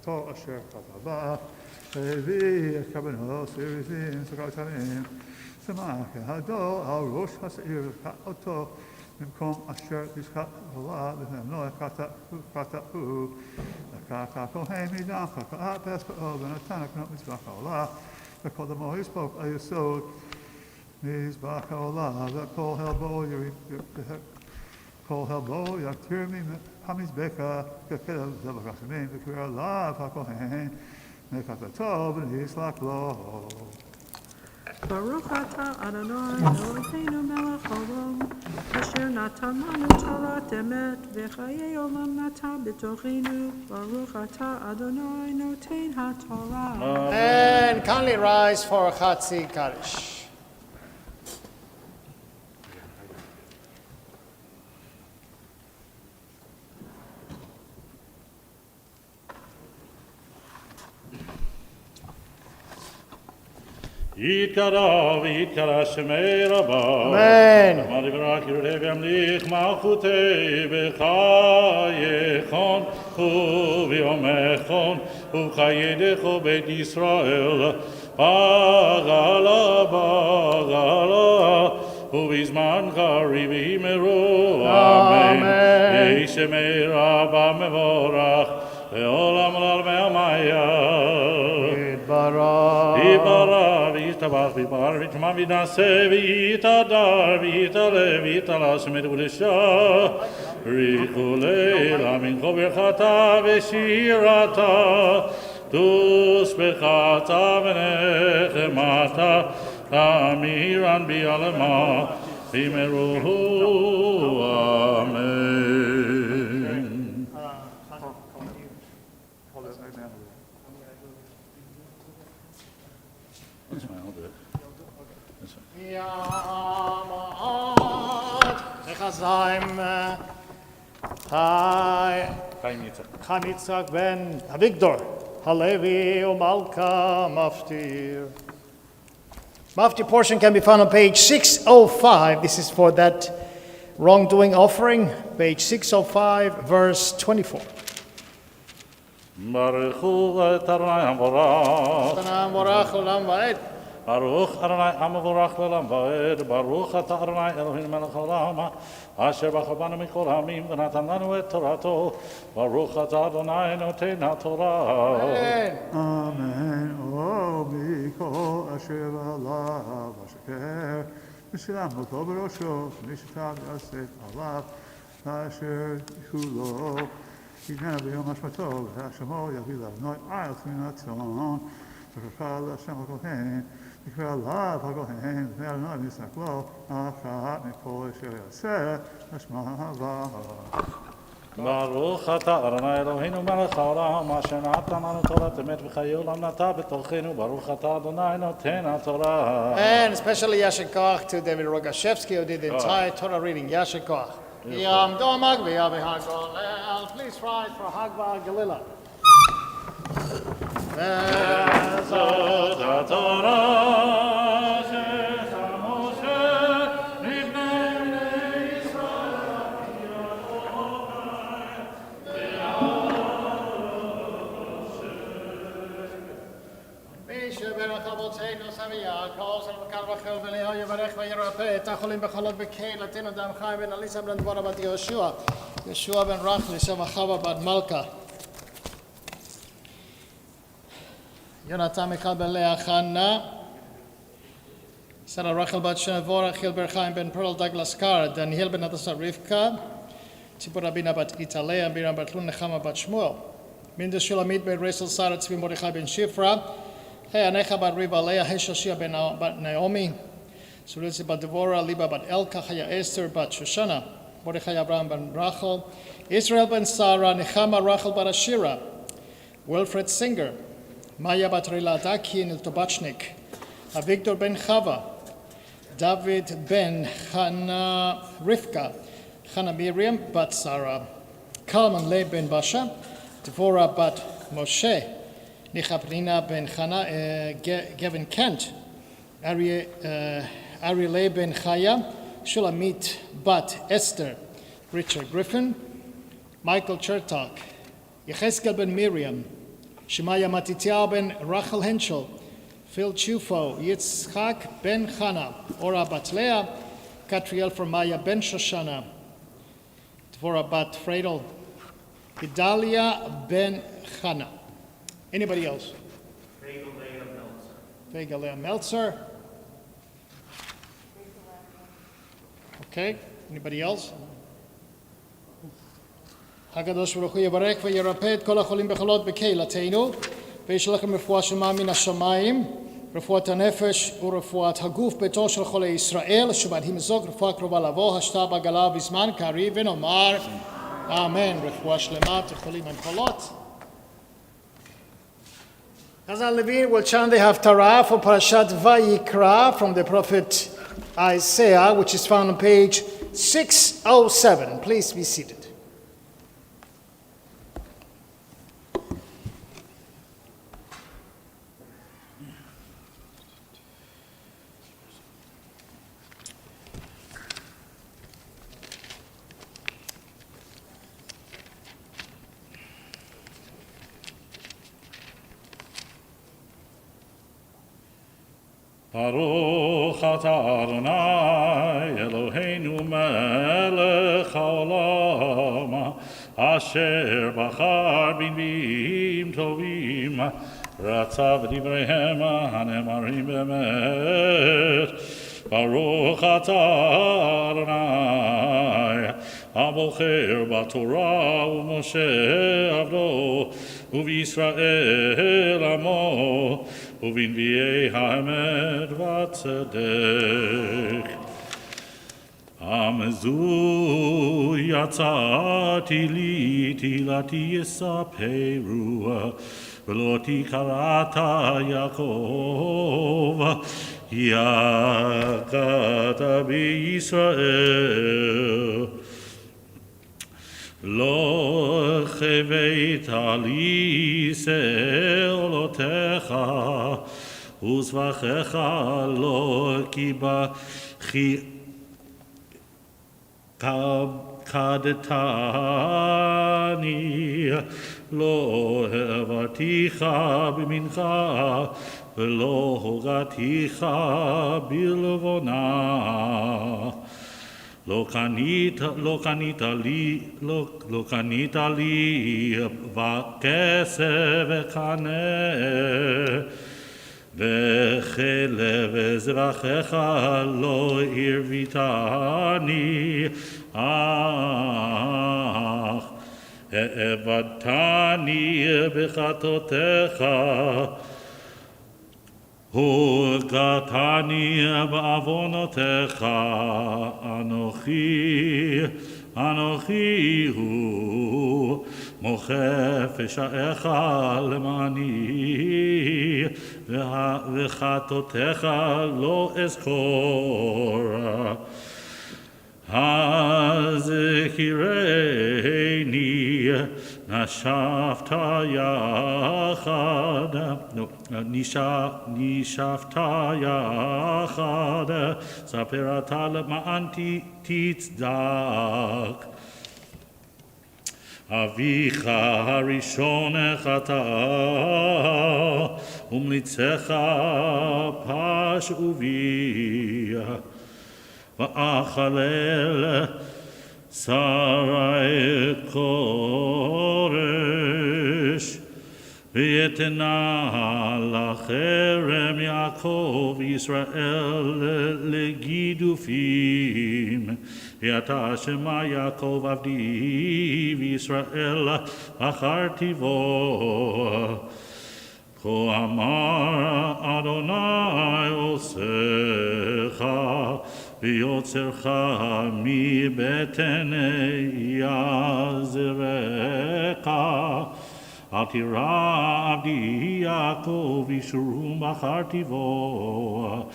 to asher katava. Hevi et kabbalah serizim sekatamim. Semach hado al rosh ha'seir ka'oto. במקום אשר תשחט עולה לבנו קטעו, לקח הכהן מדם חטאה פספאו ונתן לקנות מזבח העולה, וקודמו יספוק על יסוד מזבח העולה, וכל הלבו יקטיר מהמזבחה ככלב זבח השמים, וקרא עליו הכהן מקטעתו ונסלק לו. Baruch atah Adonai Eloheinu melech haolam asher natan lanu Torah emet v'chayei olam nata b'tochenu. Baruch atah Adonai noten haTorah. And kindly rise for Chatzi Kaddish. יתקרא ויתקרא שמי רבה. Amen. אמר יברח ירדה וימליך מלכותי בחייכון וביומכון ובחיידךו בית ישראל בגלה ובזמן קריב יאמרו אמן. יהי שמי רבה מבורך לעולם ולעולמי עלמיא. יתברך וישתבח ויתברך וישמע ויתנשא ויתהדר ויתעלה ויתעלה שמי וקדושה בריחו לילה מנחה ברכתה ושירתה תושבחתה ונחמתה תמירן ביעלמה ויאמרו אמן. That's fine, I'll do it. That's fine. Yamad Hi. Chaim Yitzhak ben Avigdor Halevi Umalka Maftir. Maftir portion can be found on page 605. This is for that wrongdoing offering. Page 605, verse 24. Baruch hu Adonai hamvorach. Adonai morach olam va'ed. Baruch Adonai hamvorach le'olam va'ed. Baruch atah Adonai Eloheinu melech haolam asher bachar banu mikol hamim v'natan lanu et Torato. Baruch atah Adonai noten haTorah. Amen. O mikol asher v'alav asher v'shilam l'kol b'rosho v'nishtav yosef alav asher shulo יגנה ביום השבתו, והשמו יביא לאדוני על תמונת צאן, וקרא להשם הכהן, יקרא עליו הכהן, ואדוני יסלק לו, אחת מכל אשר יעשה, אשמה הבאה. ברוך אתה אדוני אלוהינו מלך העולם אשר נתן לנו תורת אמת וחיי עולם נטע בתוכנו ברוך אתה אדוני נותן התורה. And especially Yasher Koach to David Rogashevsky who did the entire Torah reading. Yasher Koach. Yom Domag v'yavi Hagolel. Please rise for Hagba Galila. Vezot haTorah she'sa Moshe libnei Yisrael Misha berach avoteinu Sami Yaakov, Shem Kal V'chel V'leho Yivarech V'yirapeh, Tacholim B'cholot B'kein, Latino Dam Chaim Ben Alisa Ben Dvora Bat Yehoshua, Yeshua Ben Rachli, Shem Achava Bat Malka, Yonatan Mikal Ben Leah Channa, Sarah Rachel Bat Shenevora, Hilber Chaim Ben Pearl Douglas Carr, Daniel Ben Natasha Rivka, Tzipor Rabina Bat Italea, Miriam Bat Lun Nechama Bat Shmuel, Minda Shulamit Ben Resel Sarah Tzvi Mordechai Ben Shifra, Anecha bat Riva Leah, Heshashia bat Naomi, Surisi bat Devorah, Liba bat Elka, Chaya Esther bat Shoshana, Mordechai Abraham ben Rachel, Israel ben Sarah, Nechama Rachel bat Ashira, Wilfred Singer, Maya bat Rila Daki and Tobachnik, Avigdor ben Chava, David ben Chana Rivka, Chana Miriam bat Sarah, Kalman Le ben Basha, Devorah bat Moshe, Nichaprina ben Chana, Gavin Kent, Ariel ben Chaya, Shulamit bat Esther, Richard Griffin, Michael Chertok, Yecheskel ben Miriam, Shemaya Matityahu ben Rachel Henschel, Phil Chufo, Yitzchak ben Chana, Ora bat Leah, Katriel for Maya ben Shoshana, Dvorah bat Fredel, Gedalia ben Chana. Anybody else? Vega Leah Meltzer. Okay, anybody else? הקדוש ברוך הוא יברך וירפא את כל החולים בחולות בקהילתנו וישלח לכם רפואה שלמה מן השמיים, רפואת הנפש ורפואת הגוף ביתו של חולי ישראל, שבת הימזוג רפואה קרובה לבוא, השתה בעגלה בזמן קריב, ונאמר אמן. רפואה שלמה לחולים וחולות. Chazal Levine will chant the Haftarah for Parashat Vayikra from the prophet Isaiah, which is found on page 607. Please be seated. Baruch atah Adonai Eloheinu melech haolam asher bachar b'nbiim tovim ratzav v'divreihem hanemarim be'emet. Baruch atah Adonai abocher b'Torah u'Moshe avdo u'Yisrael amo ובנביאי האמת והצדק. עם זו יצאתי לי, תהילתי יספרו, ולא תקראת יעקב, יגעת בישראל. לא חבית לי שאלותיך, וזבחיך לא כדתני, לא העברתיך במנחה, ולא הוגתיך בלבונה. לא קנית לי בכסף וקנה, וכלב אזרחיך לא הרביתני, אך העבדתני בחטאותיך, הוגתני בעוונותיך. אנוכי הוא מוחה פשעיך למעני, וחטאותיך לא אזכור. הזכירני נשבת יחד, ספר אתה למען תצדק. אביך הראשון חטא, ומליצך פשעו בי. ואחלל שרי קורש, ויתנה לכרם יעקב ישראל לגידופים. ואתה שמע יעקב עבדי, וישראל בחרתי בו. כה אמר אדוני עושך ויוצרך מבטן יעזרך. אל תירא עבדי יעקב ישורום בחרתי בו,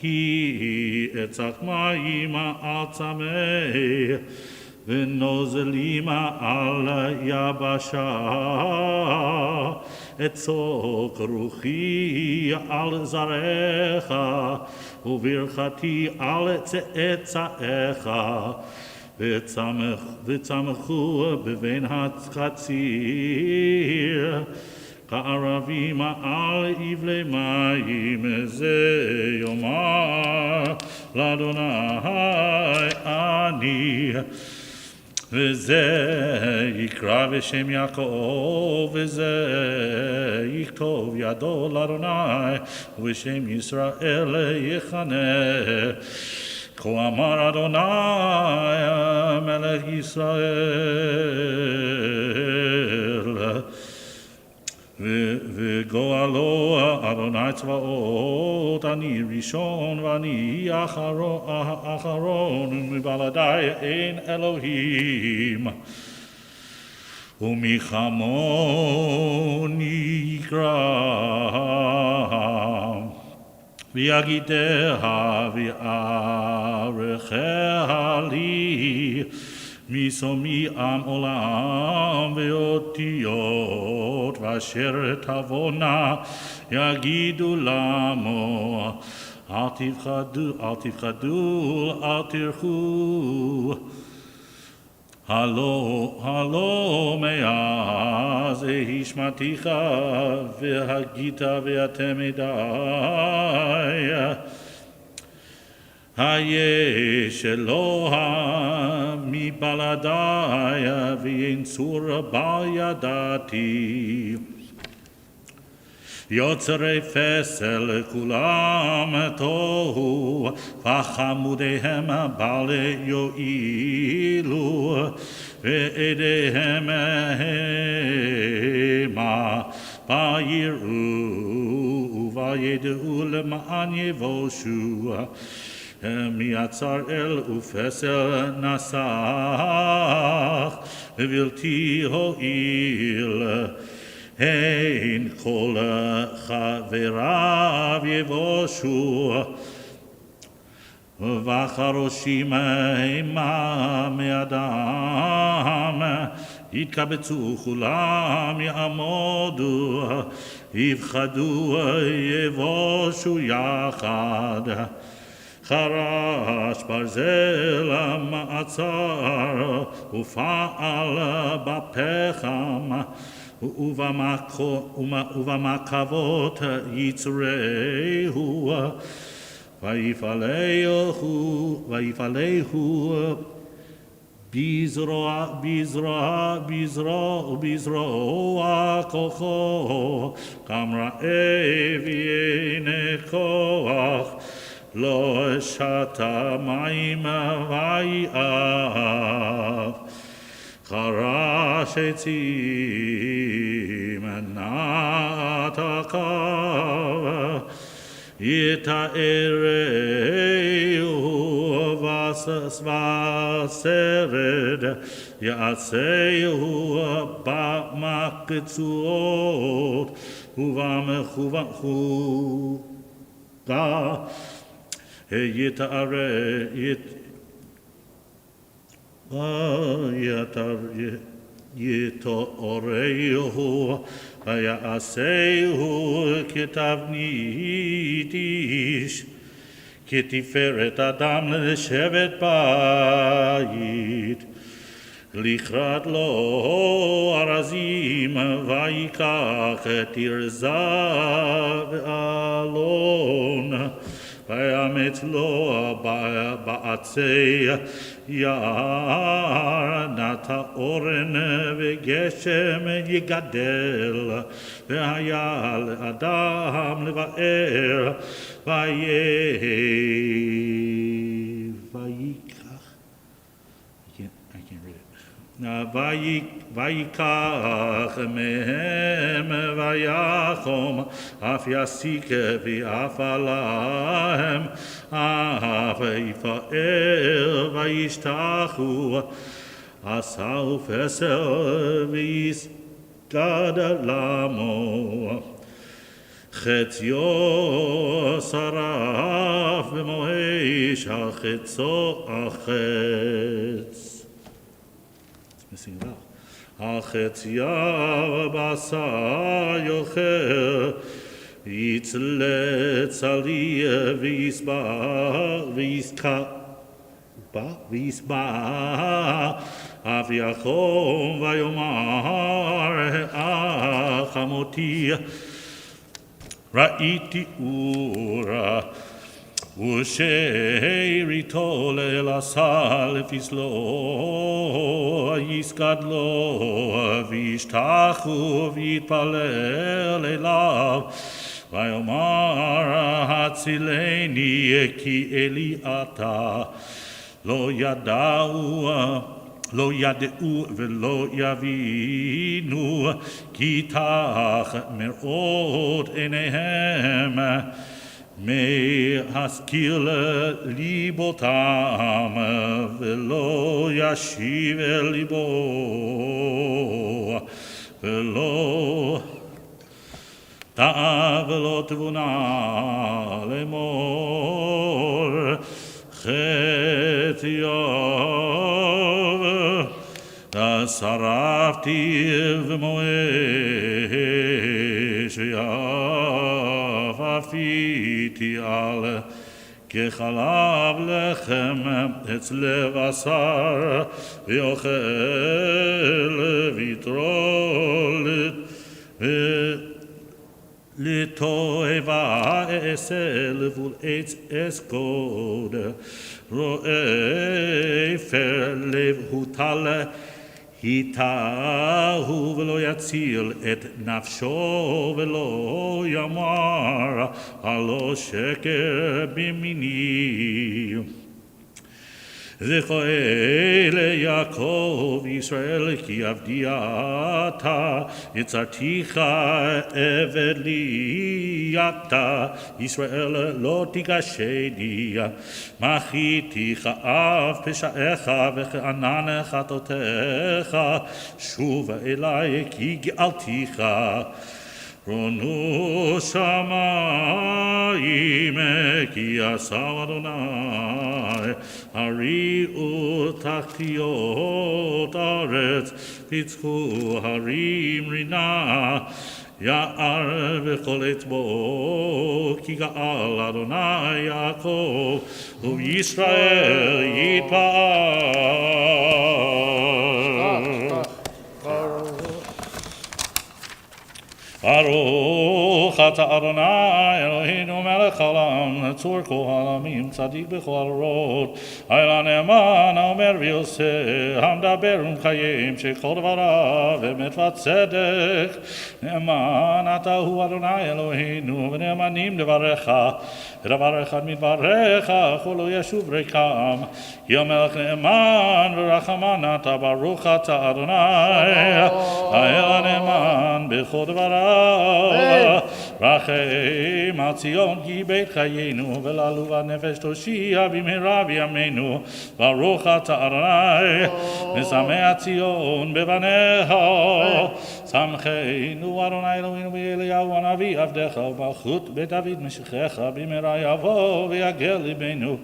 כי עצת מים על צמא ונוזלים על יבשה. אצוק רוחי על זרעך וברכתי על צאצאיך, וצמחו בבין החציר כערבים על יבלי מים. זה יאמר לאדוני אני, וזה יקרא בשם יעקב, וזה יכתוב ידו לאדוני, ובשם ישראל יכנה. כה אמר אדוני מלך ישראל, וגואלו אדוני צבאות, אני ראשון ואני אחרון, ומבלעדי אין אלוהים, ומחמוני יקרא. ויגידיה ויערכיה לי, משומי עם עולם ואותיות, ואשר תבואנה יגידו למו, אל תפחדו, אל תלכו. הלא מאז השמעתיך והגית ואתם עדי, היש אלוה מבלעדי ואין צור בל ידעתי. יוצרי פסל כולם תוהו, וחמודיהם בל יועילו, ועדיהם המה בל יראו, וידעו למען יבושו. מיצר אל ופסל נסך, ובלתי הועיל. הן כל חבריו יבושו, וחרושים המה מאדם. יתקבצו כולם יעמודו, יפחדו יבושו יחד. חרש ברזל מעצר, ופעל בפחם, ובמקבות יצרהו, ויפעלהו בזרוע כוחו, כמראה ואין כוח, לא שתה מים ויעף. חרש עצים נטעיו, יתארהו וסרד, יעשהו במקצועות ובמחוגה. יתארהו ויעשהו כתבנית איש, כתפארת אדם לשבת בית. לכרת לו ארזים ויקח תרזה ואלון, ויאמץ לו בעצי יער, נטע אורן וגשם יגדל, והיה לאדם לבאר ויקח. I can't read it. ויקח מהם ויחום, אף יסיק ואף עליהם, אף יפעל וישתחו, עשהו פסל ויסגד למו. חציו שרף במוהש, החצו החץ. Missing a vowel. החצייה בשר יאכל, יצלץ עלי ויסבע, אף יחום ויאמר, חמותי ראיתי אורה, ושאריתו ליל עשה לפסלו, יסגד לו וישתחו ויתפלל אליו, ויאמר הצילני כי אלי אתה. לא ידעו ולא יבינו, כי תח מראות עיניהם, מהשכיל ליבותם, ולא ישיב אל ליבו, ולא טעה ולא תבונה לאמור, חטאיו שרפתי במואש, יפהפיתי על כחלב לחם אצל בשר, ויאכל ויטרול לתועבה אעשה לבול עץ אסקוד, רואה פר לב הוטל היטהו ולא יציל את נפשו, ולא יאמר הלא שקר במיני. זכו ליעקב ישראל כי עבדי אתה, יצרתיך עבד לי אתה, ישראל לא תיגשני, מחיתיך אף פשעיך וכענן חטאותיך, שוב אלי כי גאלתיך. רונו שמיים כי עשה אדוני, הריעו תחתיות ארץ, פיצחו הרים רינה, יער וכל אצבו, כי גאל אדוני יעקב, ובישראל יתפאר. ברוך אתה אדוני אלוהינו מלך העולם, צור כל העולמים, צדיק בכל הדורות, האל הנאמן האומר ויעשה, המדבר ומקיים שכל דבריו אמת וצדק. נאמן אתה הוא אדוני אלוהינו, ונאמנים דבריך, ודבריך מדבריך ולא ישוב ריקם. כי המלך נאמן ורחמן אתה, ברוך אתה אדוני האל הנאמן בכל דבריו. רחם על ציון כי בית חיינו, ולעלוב הנפש תושיע במהרה בימינו. ברוך אתה אדוני משמח ציון בבניך. שמחנו אדוני אלוהינו באליהו הנביא עבדך, ובמלכות בית דוד משיחך במהרה יבוא ויגל ליבנו.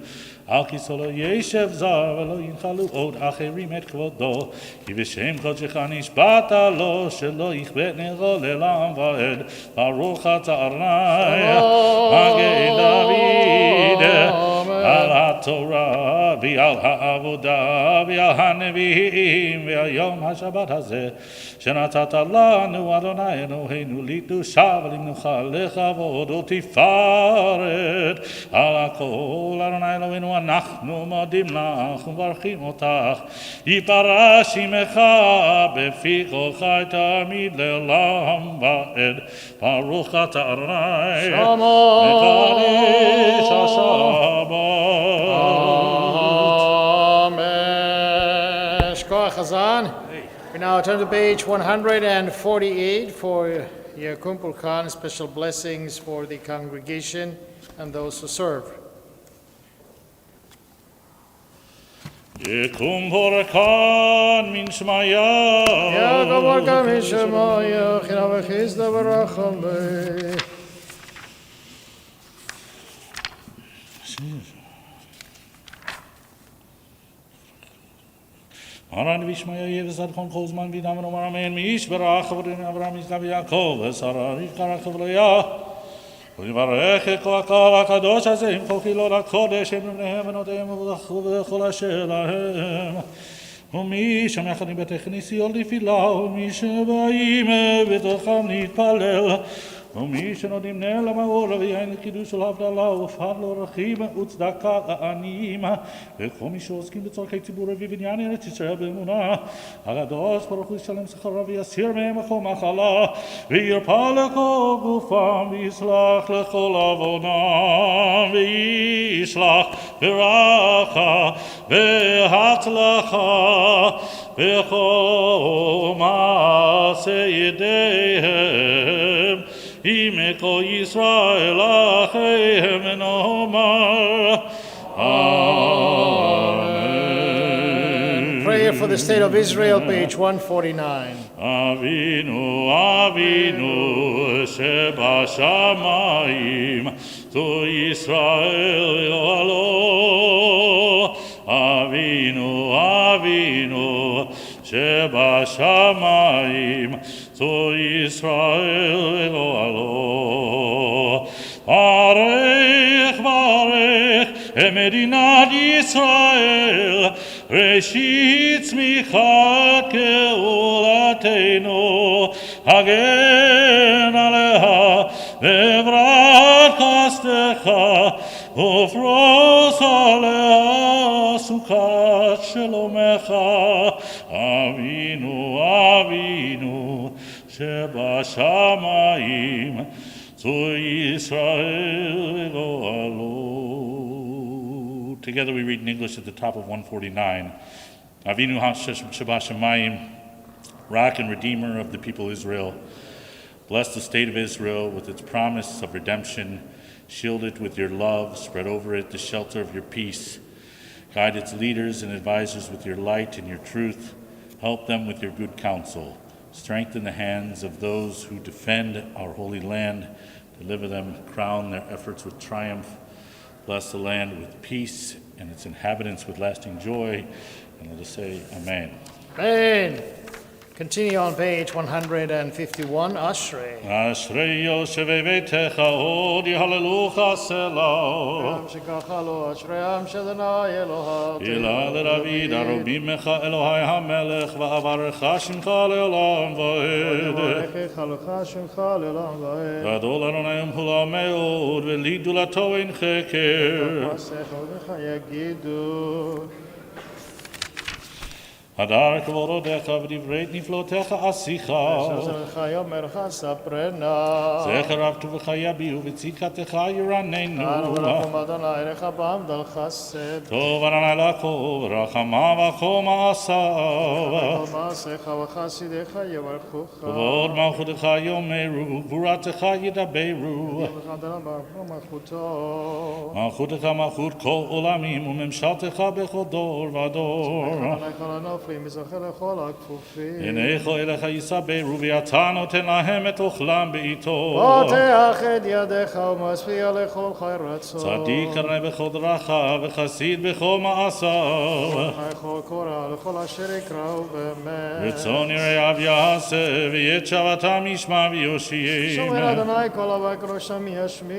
על כיסאו לא ישב זר ולא ינחלו עוד אחרים את כבודו, כי בשם קודשך נשבעת לו שלא יכבה נרו לעולם ועד. ברוך אתה אדוני מגן דוד, על התורה ועל העבודה ועל הנביאים ועל יום השבת הזה שנתת לנו אדוני אלוהינו, לקדושה ולמנוחה, לכבוד ותפארת. על הכל אדוני אלוהינו אנחנו מודים לך ומברכים אותך, יפרש שמך בפי כל חי תמיד לעולם ועד. ברוך אתה אדוני מקדש השבת. Amen. Shkoach Hazan. Now turn to page 148 for Yakum Purkan, special blessings for the congregation and those who serve. יקום פורקן מן שמיה. Yakum Purkan Mishemaya, China Vechizda Barachame. הרן וישמעיה יבזדכם כל זמן וידאמן אומר אמן מי ישברך אברהם אברהם יצחק ויעקב ושרה רבקה ולאה ויברך את כל הקהל הקדוש הזה עם כל קהילות הקודש הם לבניהם בנותיהם ובכל אשר להם ומי שם יחד עם בתי כנסיות לתפילה ומי שבאים בתוכם להתפלל ומי שנותנים נר למאור ויין לקידוש של הבדלה ופת לאורחים וצדקה לעניים וכל מי שעוסקים בצורכי ציבור ובבניין ארץ ישראל באמונה הקדוש ברוך הוא ישלם שכרם ויסיר מהם כל מחלה וירפא לכל גופם ויסלח לכל עוונם וישלח ברכה והצלחה בכל מעשה ידיהם עם כל ישראל אחיהם ונאמר Amen. Prayer for the state of Israel, page 149. אבינו אבינו שבשמיים tu ישראל אלוהינו אבינו אבינו שבשמיים tu ישראל אלוהינו ברך ברך את מדינת ישראל ראשית צמיחת גאולתנו הגן עליה בברכת חסדך ופרוס עליה סוכת שלומך אבינו אבינו שבשמיים צור ישראל אלוהינו. Together we read in English at the top of 149. Avinu Shabashamayim, Rock and Redeemer of the people Israel, bless the state of Israel with its promise of redemption, shield it with your love, spread over it the shelter of your peace, guide its leaders and advisors with your light and your truth, help them with your good counsel, strengthen the hands of those who defend our holy land, deliver them, crown their efforts with triumph, bless the land with peace and its inhabitants with lasting joy. And let us say, Amen. Amen. Continue on page 151, Ashrei. Ashrei Yoshevei Beitecha Od Yehalelucha Selah. Am shekacha lo Ashrei am shadonai Eloheinu. Ila leRavid Arobim Mecha Elohai HaMelech Va'avarecha Shimcha Le'olam Va'ed. Yevarechecha lecha shemcha le'olam va'ed. Gadol Adonai Umhula Me'od Ve'lidulato Ein Cheker. Masecha u'necha yagidu. Hadar Kvododecha V'divrei Niflotecha Asicha. Shazalcha yomercha saprena. Zecher Avtuvecha Yabiu V'tzikatecha Anu Yiranenu. lakum Adonai recha b'amdal chesed. Tov Adonai Lakov Rachamav V'chol Ma'asav. Kol maasecha v'chasidecha yevarchucha. Kavod Malchutecha Yomeru Gvuratecha Yidaberu. Yevarechecha Adonai baruch malchuto. Malchutecha Malchut Kol Olamim U'memshaltecha Bechol Dor V'Dor. Adonai kol hanoflim mizocher lechol hakfufim. Enecho Elecha Yisaberu V'yata Noten Lahem Et Ochlam Be'ito. פותח את ידיך ומשפיע לכל חי רצון. צדיק הרי בכל דרכיו וחסיד בכל מעשיו. לכל קורא לכל אשר יקראו באמת. רצון יראיו יעשה ואת שבתם ישמע ויושיעם. שומר אדוני כל הבק ראשם ישמיע.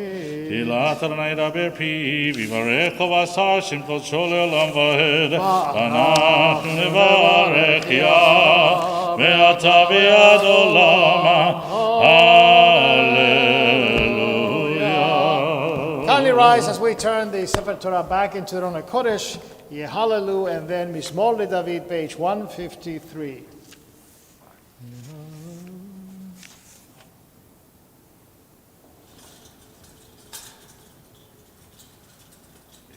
תהילת אדוני ידבר פיו יברך ובשר שם קודשו לעולם ועד. אנחנו נברך יה מעתה ועד עולמה. Kindly rise as we turn the Sefer Torah back into the Rona Kodesh, Yehalelu, and then Mizmor LeDavid, page 153.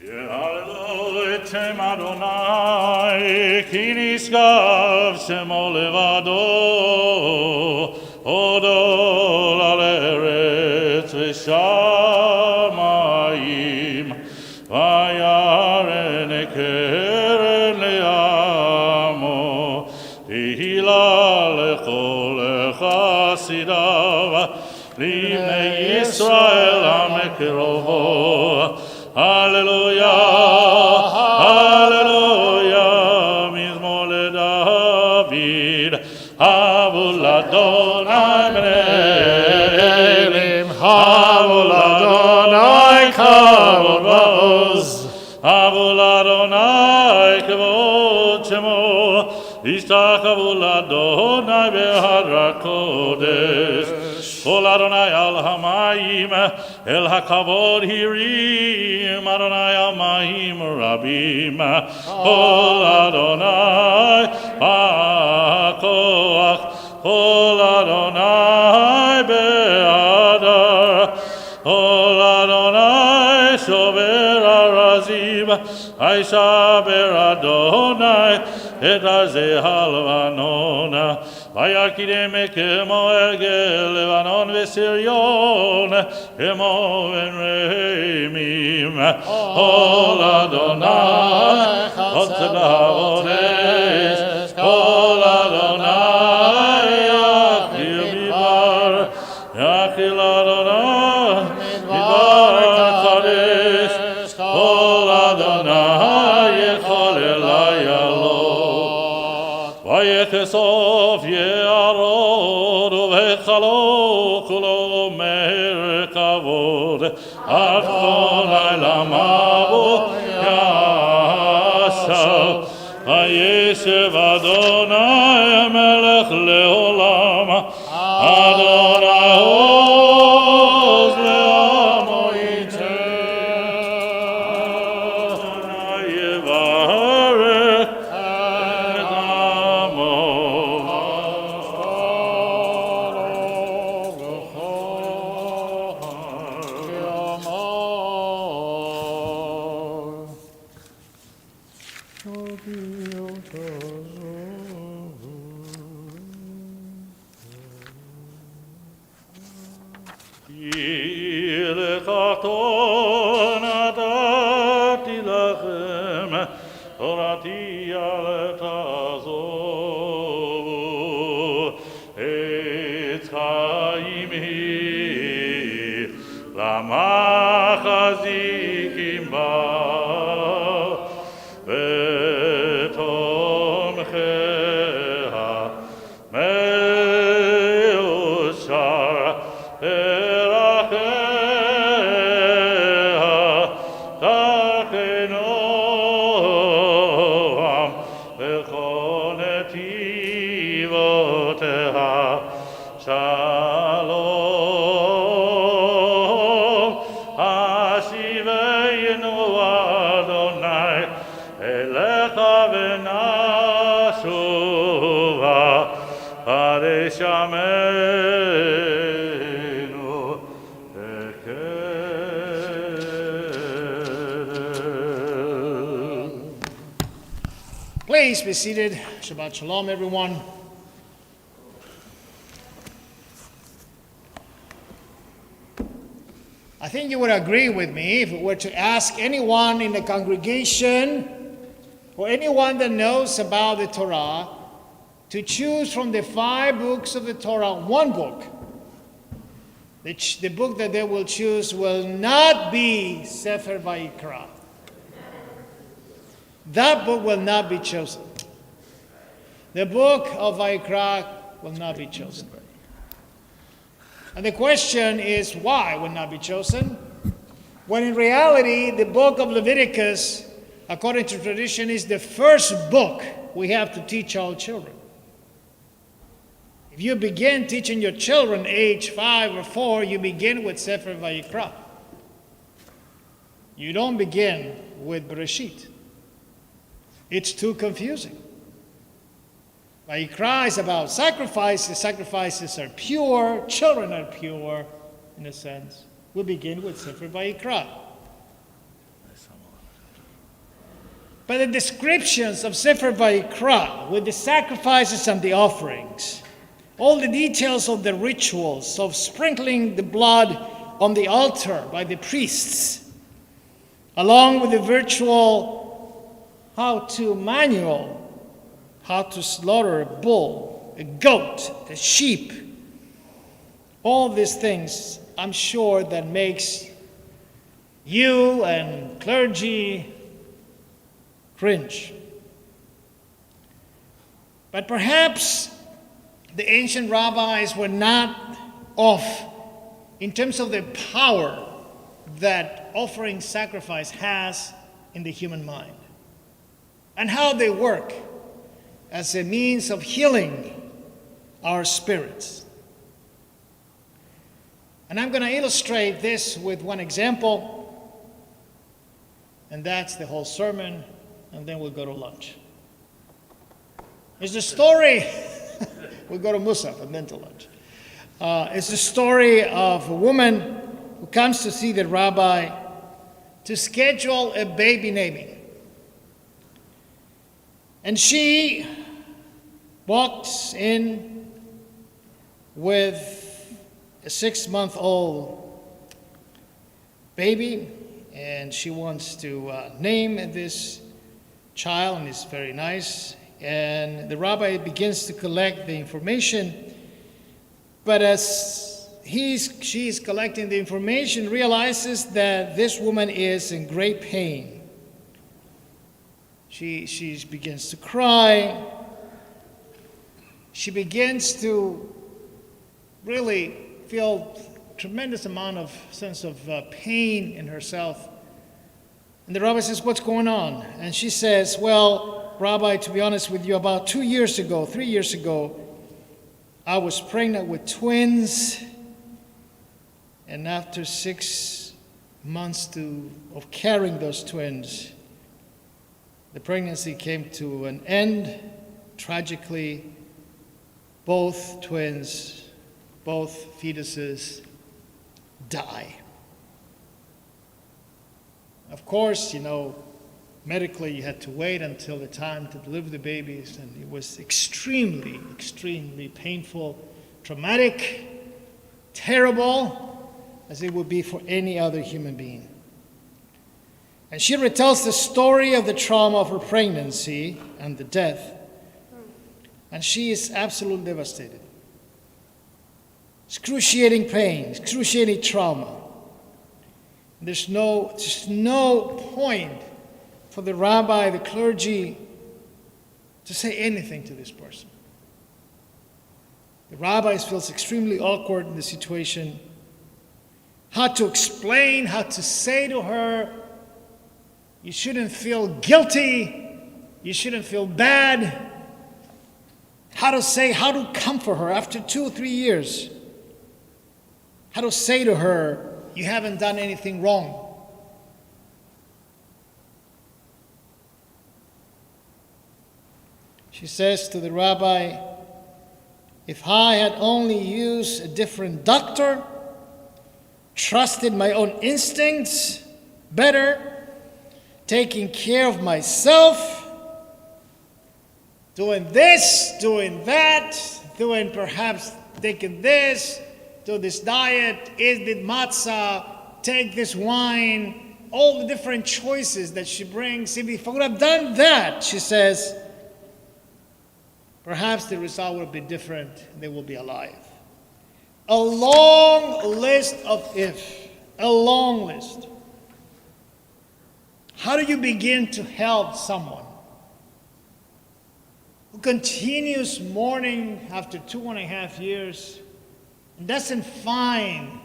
Yehalelu etem Adonai Adonai ki nishkav shemo levado odol al eretz v'shamayim vayaren keren le'amo tehila lechol chasidav libnei Yisrael המקרובו. הללויה, הללויה, מזמור לדוד, הבו לאדוני בני אלים, הבו לאדוני כבוד ועוז, הבו לאדוני כבוד שמו, השתחוו לאדוני בהר הקודש. Kol Adonai al hamayim el hakavod hirim Adonai al mahim rabim Kol Adonai hakoach Kol Adonai be'adar Kol Adonai shover arazim Aishaber Adonai et azeh halvanon Vayakidem kemo egel Lebanon v'Sirion kemo en Remim Kol Adonai Kol tzedavotesh Kol Adonai Yachil midbar Yachil Adonai midbar kadesh Kol Adonai yechol elayalot Vayekesov יערוד ובחלוק לו מהר כבוד עד כל לילה מבוא ישב וישב אדוני מלך לעולם אדוני עוז לעמו ייתן אדוני יברך את עמו לכתו נתתי לכם, תורתי אל תעזובו, עץ חיים היא, למחזיקים בה, ותומכיה מאושר שלום, השיבנו אדוני אליך ונשובה, פרשמנו תקדם. Please be seated. Shabbat Shalom, everyone. I think you would agree with me if we were to ask anyone in the congregation or anyone that knows about the Torah to choose from the 5 books of the Torah one book. The book that they will choose will not be Sefer Vayikra. That book will not be chosen. The book of Vayikra will not be chosen. And the question is, why would not be chosen? When in reality, the book of Leviticus, according to tradition, is the first book we have to teach our children. If you begin teaching your children age 5 or 4, you begin with Sefer Vayikra. You don't begin with Bereshit. It's too confusing. Vayikra is about sacrifices. Sacrifices are pure. Children are pure, in a sense. We begin with Sefer Vayikra. But the descriptions of Sefer Vayikra, with the sacrifices and the offerings, all the details of the rituals of sprinkling the blood on the altar by the priests, along with the virtual how-to manual, how to slaughter a bull, a goat, a sheep, all these things, I'm sure that makes you and clergy cringe. But perhaps the ancient rabbis were not off in terms of the power that offering sacrifice has in the human mind and how they work as a means of healing our spirits. And I'm going to illustrate this with one example, and that's the whole sermon, and then we'll go to lunch. It's the story, we'll go to Musaf and then to lunch. It's the story of a woman who comes to see the rabbi to schedule a baby naming. And she walks in with a 6-month-old baby, and she wants to name this child, and it's very nice. And the rabbi begins to collect the information, but as she's collecting the information, realizes that this woman is in great pain. She begins to cry. She begins to really feel tremendous amount of sense of pain in herself. And the rabbi says, "What's going on?" And she says, "Well, Rabbi, to be honest with you, about 3 years ago, I was pregnant with twins, and after 6 months of carrying those twins, the pregnancy came to an end. Tragically, both twins, both fetuses die. Of course, medically you had to wait until the time to deliver the babies, and it was extremely, extremely painful, traumatic, terrible, as it would be for any other human being." And she retells the story of the trauma of her pregnancy and the death, and she is absolutely devastated. Excruciating pain, excruciating trauma. There's no point for the rabbi, the clergy, to say anything to this person. The rabbi feels extremely awkward in the situation. How to explain, how to say to her, you shouldn't feel guilty, you shouldn't feel bad. How to comfort her after 2 or 3 years. How to say to her, you haven't done anything wrong. She says to the rabbi, "If I had only used a different doctor, trusted my own instincts better, taking care of myself, doing this, doing that, doing perhaps taking this, do this diet, eat this matzah, take this wine," all the different choices that she brings. If I would have done that, she says, perhaps the result would be different. They will be alive. A long list of if. A long list. How do you begin to help someone who continues mourning after 2.5 years and doesn't find,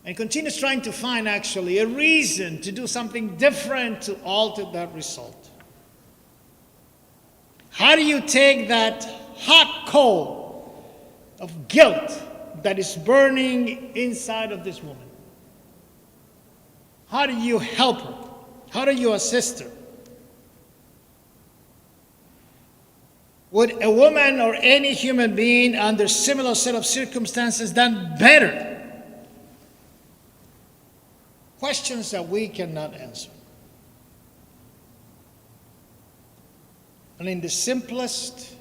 and continues trying to find actually a reason to do something different to alter that result? How do you take that hot coal of guilt that is burning inside of this woman? How do you help her? How do you assist her? Would a woman or any human being under similar set of circumstances done better? Questions that we cannot answer. and in the simplest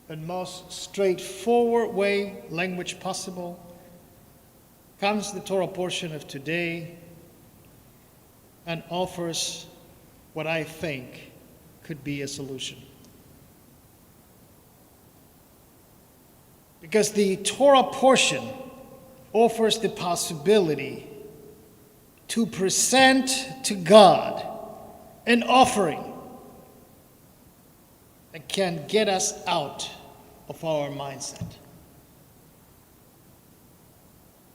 and most straightforward language possible, comes the Torah portion of today and offers what I think could be a solution. Because the Torah portion offers the possibility to present to God an offering that can get us out of our mindset.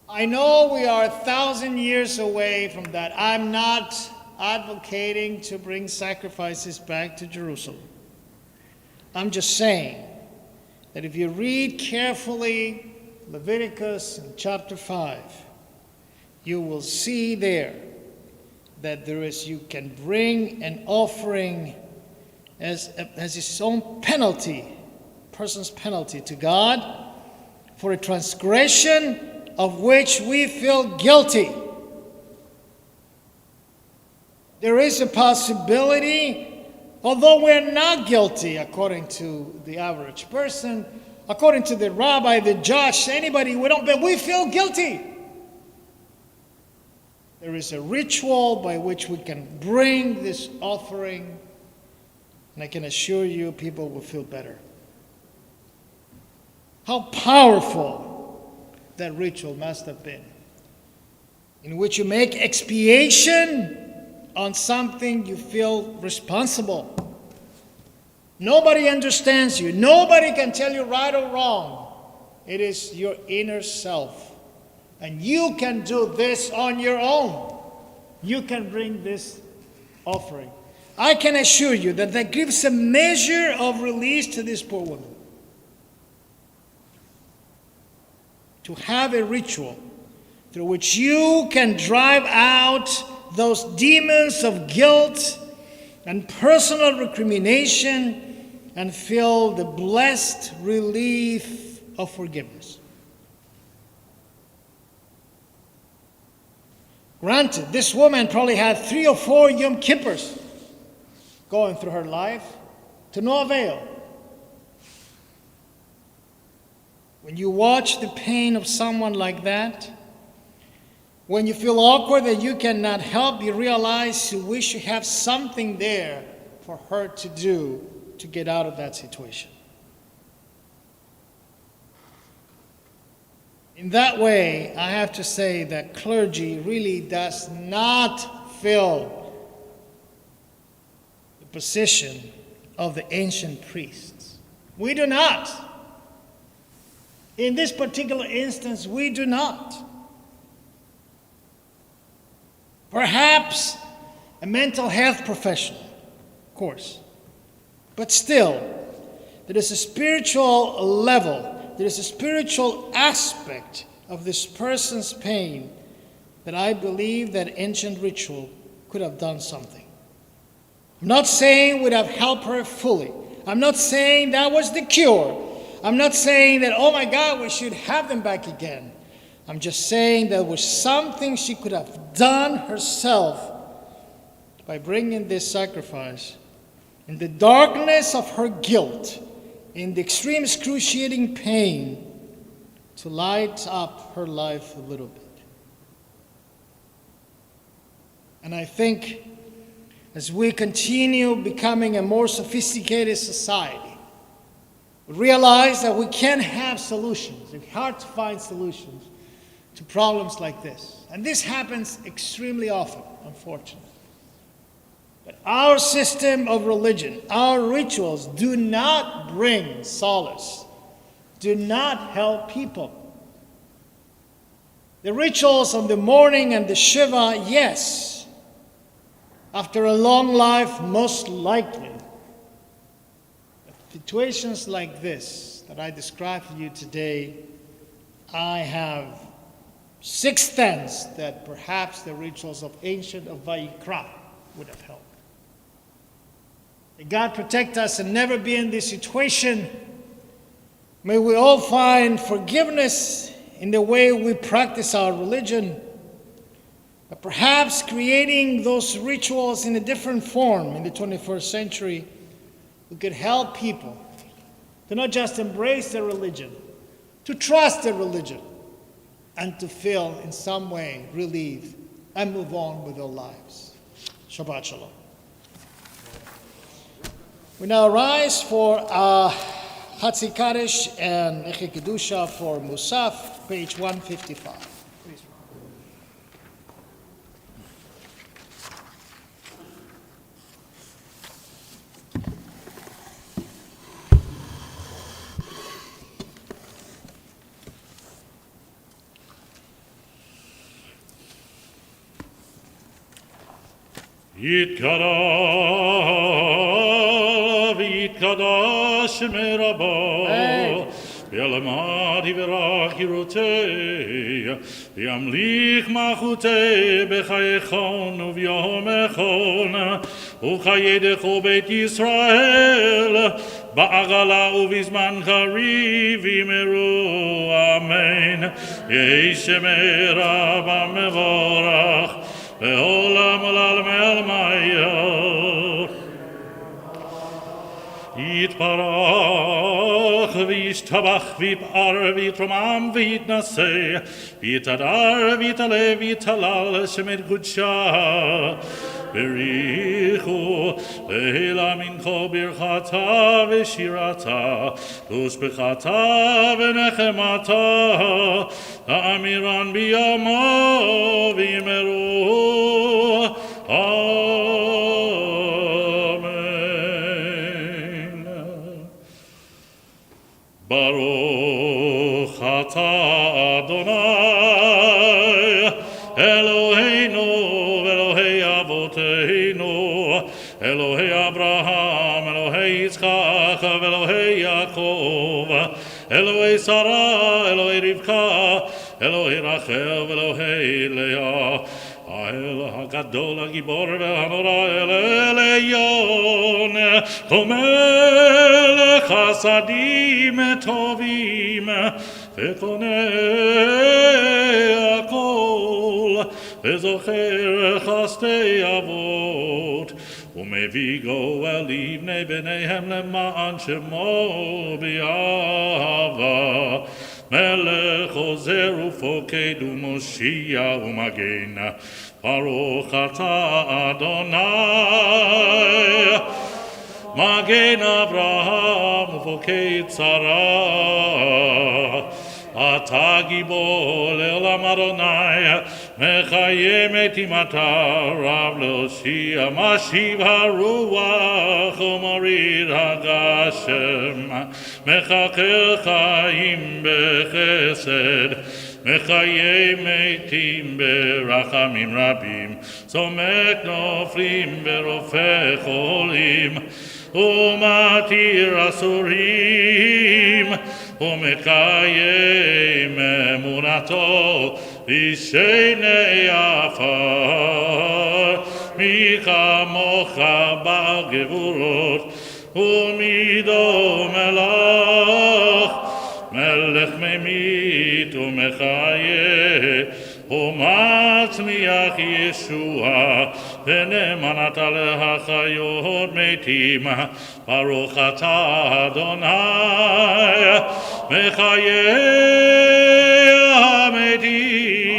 I know we are 1,000 years away from that. I'm not advocating to bring sacrifices back to Jerusalem. I'm just saying that if you read carefully Leviticus in chapter 5, you will see there that you can bring an offering as its own penalty, person's penalty to God for a transgression of which we feel guilty. There is a possibility, although we're not guilty according to the average person, according to the rabbi, the judge, anybody, but we feel guilty. There is a ritual by which we can bring this offering, and I can assure you people will feel better. How powerful that ritual must have been, in which you make expiation on something you feel responsible. Nobody understands you. Nobody can tell you right or wrong. It is your inner self. And you can do this on your own. You can bring this offering. I can assure you that gives a measure of release to this poor woman. To have a ritual through which you can drive out those demons of guilt and personal recrimination and feel the blessed relief of forgiveness. Granted, this woman probably had 3 or 4 Yom Kippurs going through her life to no avail. When you watch the pain of someone like that, when you feel awkward that you cannot help, you realize you wish you have something there for her to do to get out of that situation. In that way, I have to say that clergy really does not fill the position of the ancient priests. We do not. In this particular instance, we do not. Perhaps a mental health professional, of course. But still, there is a spiritual level, there is a spiritual aspect of this person's pain that I believe that ancient ritual could have done something. I'm not saying would have helped her fully. I'm not saying that was the cure. I'm not saying that, oh my God, we should have them back again. I'm just saying there was something she could have done herself by bringing this sacrifice in the darkness of her guilt, in the extreme excruciating pain, to light up her life a little bit. And I think as we continue becoming a more sophisticated society, we realize that we can have solutions. It's hard to find solutions to problems like this. And this happens extremely often, unfortunately. But our system of religion, our rituals do not bring solace, do not help people. The rituals of the morning and the Shiva, yes. After a long life, most likely. Situations like this that I described to you today, I have 6/10 that perhaps the rituals of ancient of Vayikra would have helped. May God protect us and never be in this situation. May we all find forgiveness in the way we practice our religion, but perhaps creating those rituals in a different form in the 21st century we could help people to not just embrace their religion, to trust their religion, and to feel in some way relieved and move on with their lives. Shabbat Shalom. We now rise for Hatzi Kaddish and Eche Kedusha for Musaf, page 155. Please. יתקדש מרבו, וילמד יברך ירותי, וימליך מלכותי בחייכון וביומכון, וחיי דכל בית ישראל, בעגלה ובזמן קריב יאמרו אמן. יהי שמי רבא מבורך, לעולם ולעלמי עלמיא. יתברך וישתבח ויפאר ויתרומם ויתנשא ויתהדר ויתעלה ויתהלל שמת קודשה בריחו להילה מן כל ברכתה ושירתה תושבחתה ונחמתה תאמירן ביומו ויאמרו Baruch atah Adonai Eloheinu Elohei Avoteinu Elohei Abraham Elohei Yitzchak Elohei Yaakov Elohei Sarah Elohei Rivka Elohei Rachel Elohei Leah האל הגדול הגיבור והנורא אל עליון מלך חסדים טובים וקונה הכל וזוכר חסדי אבות ומביא גואל לבני בניהם למען שמו באהבה מלך עוזר ופוקד ומושיע ומגן ברוך אתה אדוני מגן אברהם ופוקד שרה אתה גיבור לעולם אדוני מחיה מתים אתה רב להושיע משיב הרוח ומוריד הגשם מחכה חיים בחסד מחיה מתים ברחמים רבים צומק נופלים ורופא חולים ומתיר אסורים ומקיים אמונתו בשני עפר מי כמוך בגבורות ומידו מלך מלך ממית ומחיה ומצמיח ישוע ונאמנת להחיות מתים ברוך אתה אדוני מחיה המתים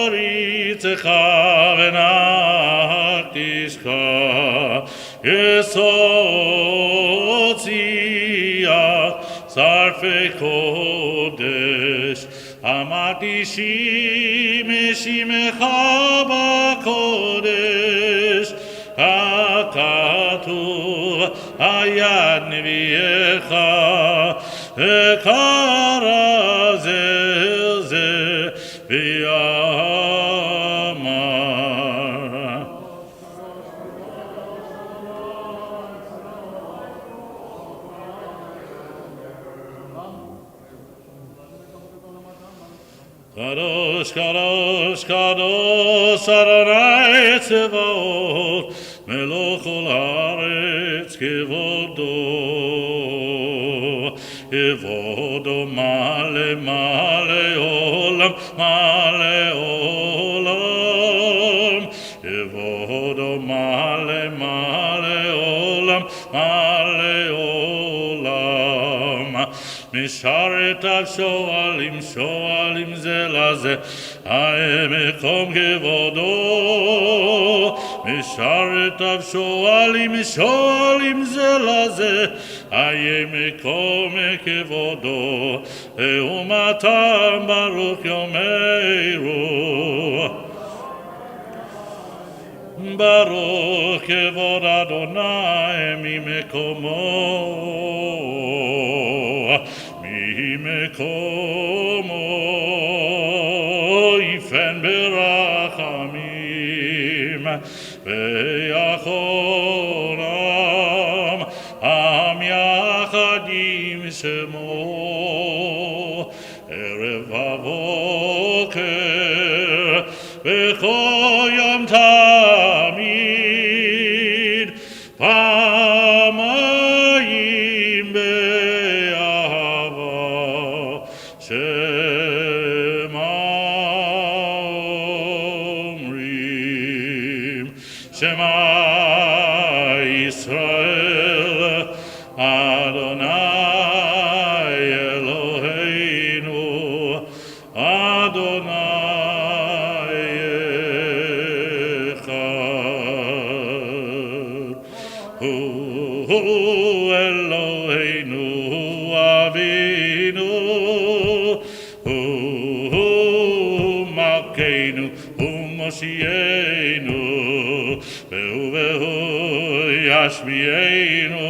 אריצך ונקדישך יסוד ציח שרפי קודש המקדישים שמך בקודש הכתוב היד נביאך וקרא זה ויאמר קדוש קדוש קדוש אדוני צבאות מלוך כל הארץ כבודו יבוא כבודו מלא מלא עולם, מלא עולם. כבודו מלא מלא עולם, מלא עולם. משרתיו שואלים שואלים זה לזה, האם מקום כבודו. משרתיו שואלים שואלים זה לזה, האם מקום כבודו. ואומתם ברוך יאמרו, ברוך כבוד אדוני ממקומו, ממקומו יפן ברחמים ויחונם, עם יחד עם שמו ערב ובוקר בכל יום תמיד, פעמיים באהבה שמה אומרים. שמע ישראל אדוני אלוהינו, אדוני הוא אלוהינו, אבינו, הוא מלכנו, הוא מושיענו, והוא ישמיענו,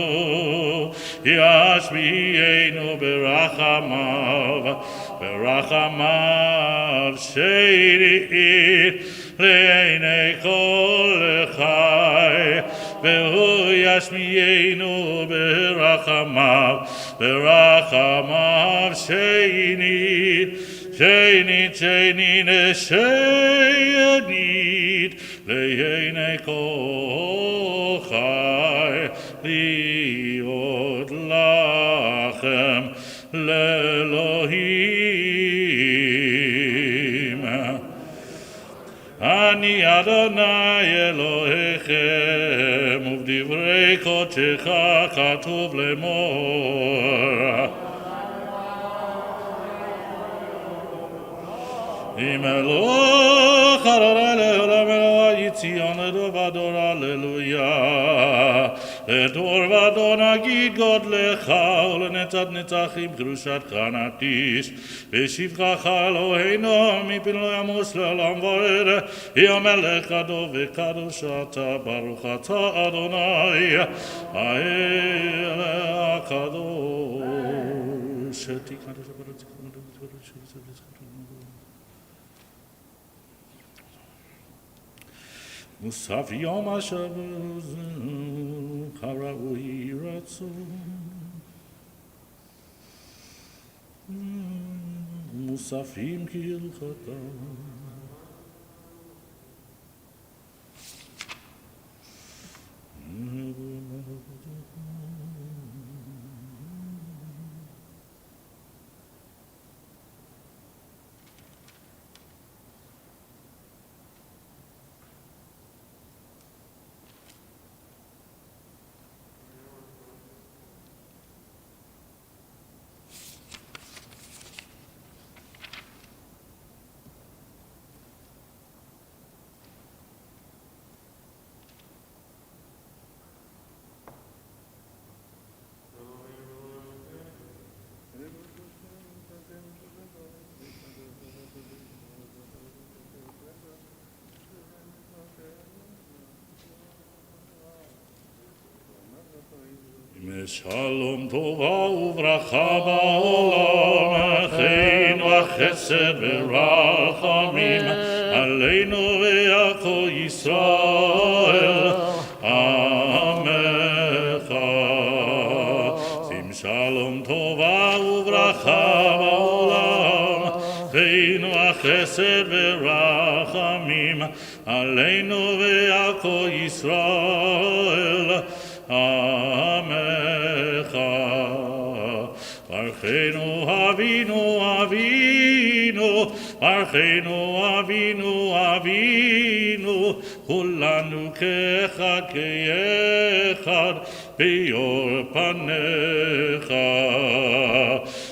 ישמיענו ברחמיו, ברחמיו שנית לעיני כל חי. והוא ישמיענו ברחמיו, ברחמיו שנית, שנית, שנית, שנית לעיני כל חי, להיות לכם לאלוהים. אני אדוני אלוהיכם, ובדברי קודשך כתוב לאמור, אם אלוהיך אדוני לעולם אלוהי ציון לדור ודור הללויה. לדור ודור נגיד גודלך, ולנצח נצחים קדושתך נטיש. בשבחך אלוהינו מפי לא ימוס לעולם ועד. היא המלך קדוש וקדוש אתה, ברוך אתה אדוני האל הקדוש. תקדש הקדוש מוסף יום השבוע כראוי רצון, מוספים כהלכתם. שלום טובה וברכה בעולם, חן וחסד ורחמים עלינו ועל כל ישראל עמך. שים שלום טובה וברכה בעולם, חן וחסד ורחמים עלינו ועל כל ישראל עמך. ברכנו אבינו אבינו, ברכנו אבינו אבינו, כולנו כאחד כאחד, באור פניך.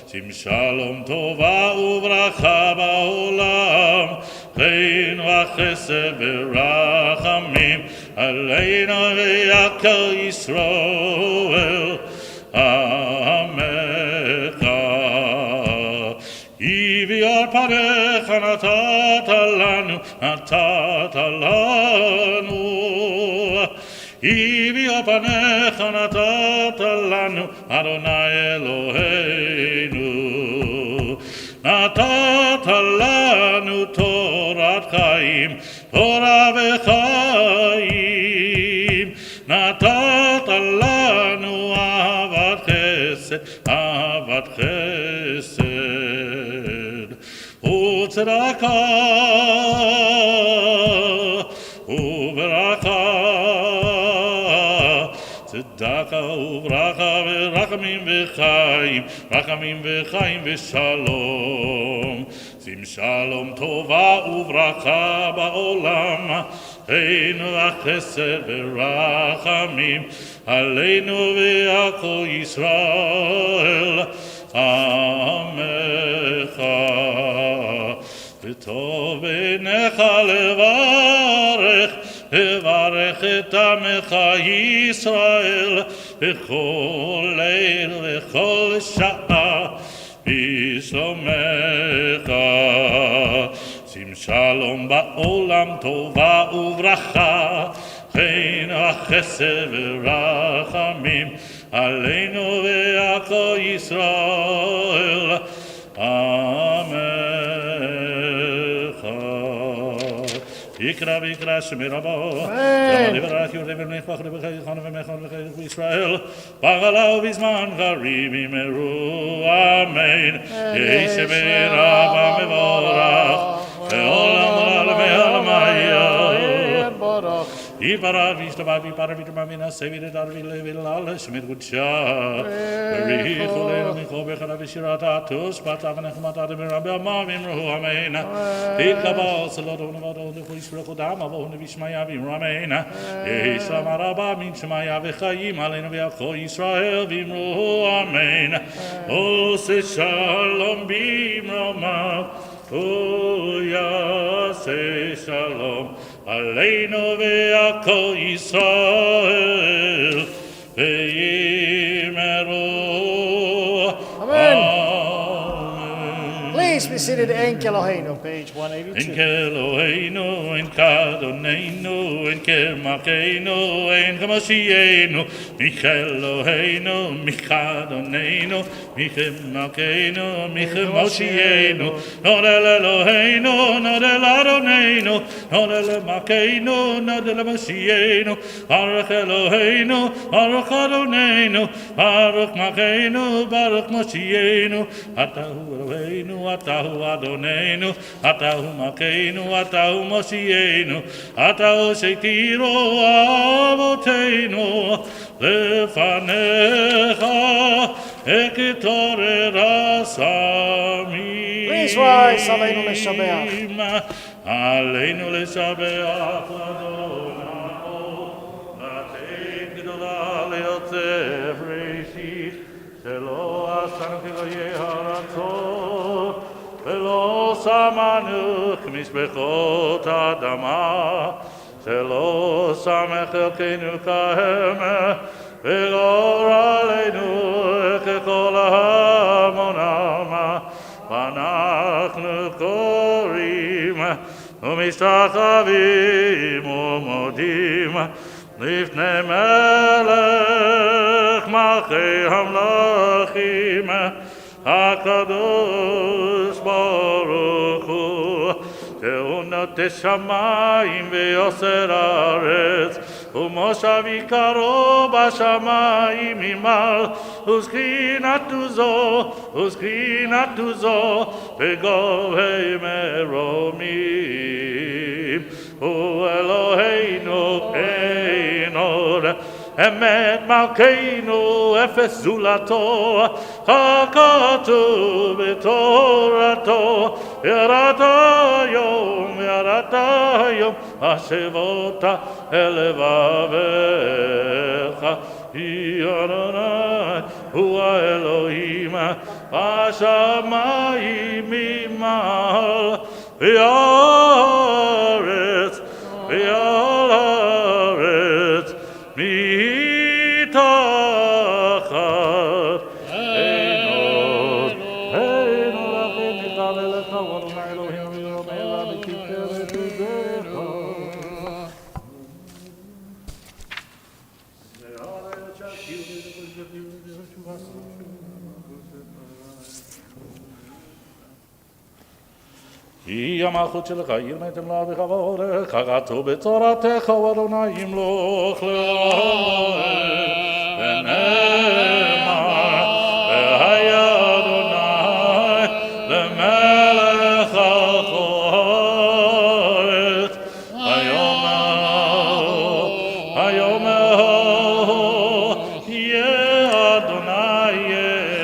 שים שלום טובה וברכה בעולם, חן וחסד ורחמים, עלינו ועל כל ישראל, עמך. יביאור פניך נתת לנו, נתת לנו. יביאור פניך נתת לנו, אדוני אלוהינו. נתת לנו תורת חיים, תורה וחיים. נתת לנו אהבת חסד, אהבת חסד. וצדקה וברכה, צדקה וברכה ורחמים וחיים, רחמים וחיים ושלום. שים שלום טובה וברכה בעולם, חן וחסד ורחמים, עלינו ועל כל ישראל, עמך. וטוב בעיניך לברך, לברך את עמך ישראל, בכל ליל וכל שעה, בשלומך. שים שלום בעולם, טובה וברכה, חן וחסד ורחמים, עלינו ועל כל ישראל, עמך. יקרא ויקרא שמי רבו, לברך יורדם ולמלך ולברכנו ומלכנו ולברכנו בישראל, בגלה ובזמן קריב יאמרו אמן. יהי שמי רבא מבורך, לעולם ולעולמי עולמי. יתברך וישתבח ויתברך ויתרומם וינשא ויתהדר וילהלל שם את קודשה. בריחו לנו מכל ברכתה ושירת התוספת ונחמתה דמרה בעמה ואמרו אמן. תתקבל צלותו ונבואתו ולכו ישבחו דמה ובואו בשמיה ואמרו אמן. יהי שלום רבה מן שמיה וחיים עלינו ועל כל ישראל ואמרו אמן. עושה שלום במרומיו, יעשה שלום עלינו ועל כל ישראל ויאמרו Amen. אמן. Please be seated. En Eloheinu, page 182. En Eloheinu, en Kadonenu, en Kemakenu, en Kamashienu, Micheloheinu, Michadonenu, Michemakenu, Michemoshienu, Nodel Eloheinu, Nodel Adonenu, Nodel Makenu, Nodel Mashienu, Baruch Eloheinu, Baruch Adonenu, Baruch Makenu, Baruch Moshienu, Atahu Eloheinu, Atahu Adonenu, Atahu Makenu, Atahu Moshienu, Atahu Sheitiro Avotenu, Lefanecha Ekitore Rasamim. Please rise. Aleinu Leshabeach. Aleinu Leshabeach Ladonamo, Latein Gdola Leotzef Reishit, Shelo Asanu Kilo Yeharatzot, Velo Samanu Mishbechot Adama, Shelo Samech Elkeinu Kaheme, Vegor Aleinu Kechol Hamonama, Vanachnu Korim, Umishtakavim Umodim, Lifnei Melech Malchei Hamlachim, HaKadosh Baruch Hu, Shehu noteh shamayim veyoser haaretz, ומושב יקרו בשמיים ממעל, וזקינתו זו בגובה מרומים. הוא אלוהינו אין עוד, אמת מלכנו אפס זולתו, הכתוב בתורתו, יראת היום, השבות אל לבביך, היא אדוני, הוא האלוהים, השמיים ממעל, והארץ מתחת. אינו לכם נתעלה לך, ואדוני אלוהים וירומם ותפארת ידיך. היא המלכות שלך, ירמתם לה בכבודך, כתוב בתורתך, ואדוני ימלוך לעולם. ונאמר, והיה אדוני למלך על כל הארץ. היום יהיה אדוני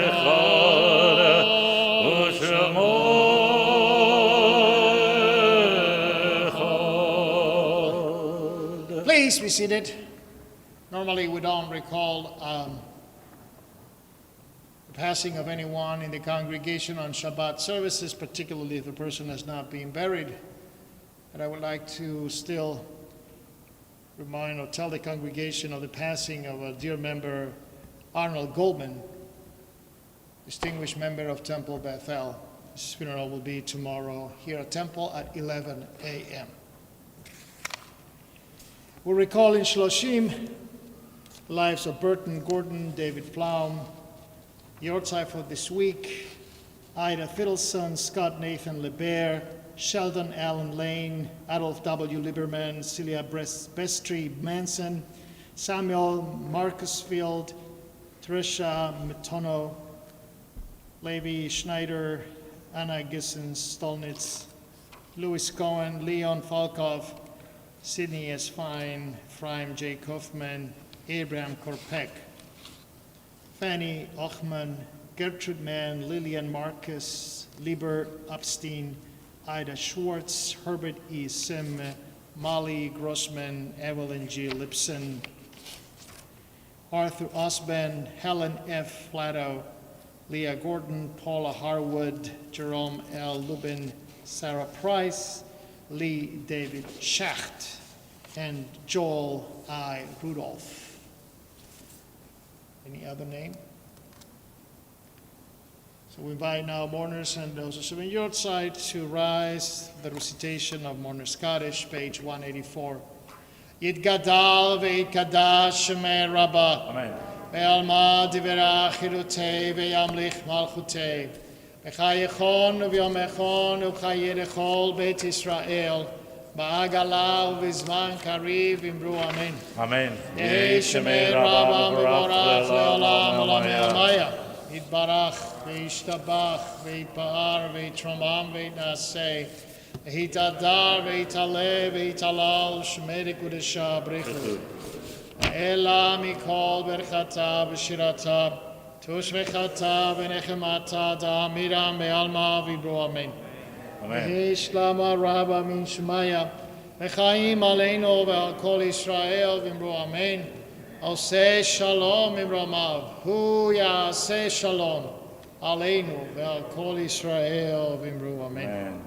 אחד, ושמו Please be seated. Normally, we don't recall the passing of anyone in the congregation on Shabbat services, particularly if the person has not been buried. But I would like to still remind or tell the congregation of the passing of a dear member, Arnold Goldman, distinguished member of Temple Bethel. His funeral will be tomorrow here at Temple at 11 a.m. We'll recall in Shloshim the lives of Burton Gordon, David Pflaum, Yortzeit for this week, Ida Fiddleson, Scott Nathan LeBaire, Sheldon Allen Lane, Adolf W. Lieberman, Celia Bestry Manson, Samuel Marcusfield, Tricia Metono, Levi Schneider, Anna Gissen Stolnitz, Louis Cohen, Leon Falkov, Sidney S. Fine, Ephraim J. Kaufman, Abraham Korpek, Fanny Ochman, Gertrude Mann, Lillian Marcus, Lieber Upstein, Ida Schwartz, Herbert E. Sim, Molly Grossman, Evelyn G. Lipson, Arthur Osben, Helen F. Flatto, Leah Gordon, Paula Harwood, Jerome L. Lubin, Sarah Price, Lee David Schacht, and Joel I. Rudolph. Any other name? So we invite now mourners and those who serve in your side to rise for the recitation of Mourner's Kaddish, page 184. Yitgadal ve'yitkadash shemei Rabbah. Amen. Ve'alma divrei chirutei ve'yamlich malchutei. V'chayechon u'vyomechon u'chayir echol Beit Yisrael. Ba'agala u'vizman kariv imru amen. Amen. Yehei shemei Rabbah v'borach le'olam olam yamaya. Yitbarach ve'yishtabach ve'yitpa'ar ve'yitromam ve'yitnaseh. Ve'yitadar ve'yitaleh ve'yitalal shemei kudesha brichu. Ve'ela mikol berchata v'shirata. Tushvechata v'nechemata da'amira me'alma v'ibru amen. Yehi shlama rabba min shemaya. V'chaim aleinu ve'al kol Yisrael v'imru amen. Oseh shalom imromav. Hu ya'aseh shalom. Aleinu ve'al kol Yisrael v'imru amen.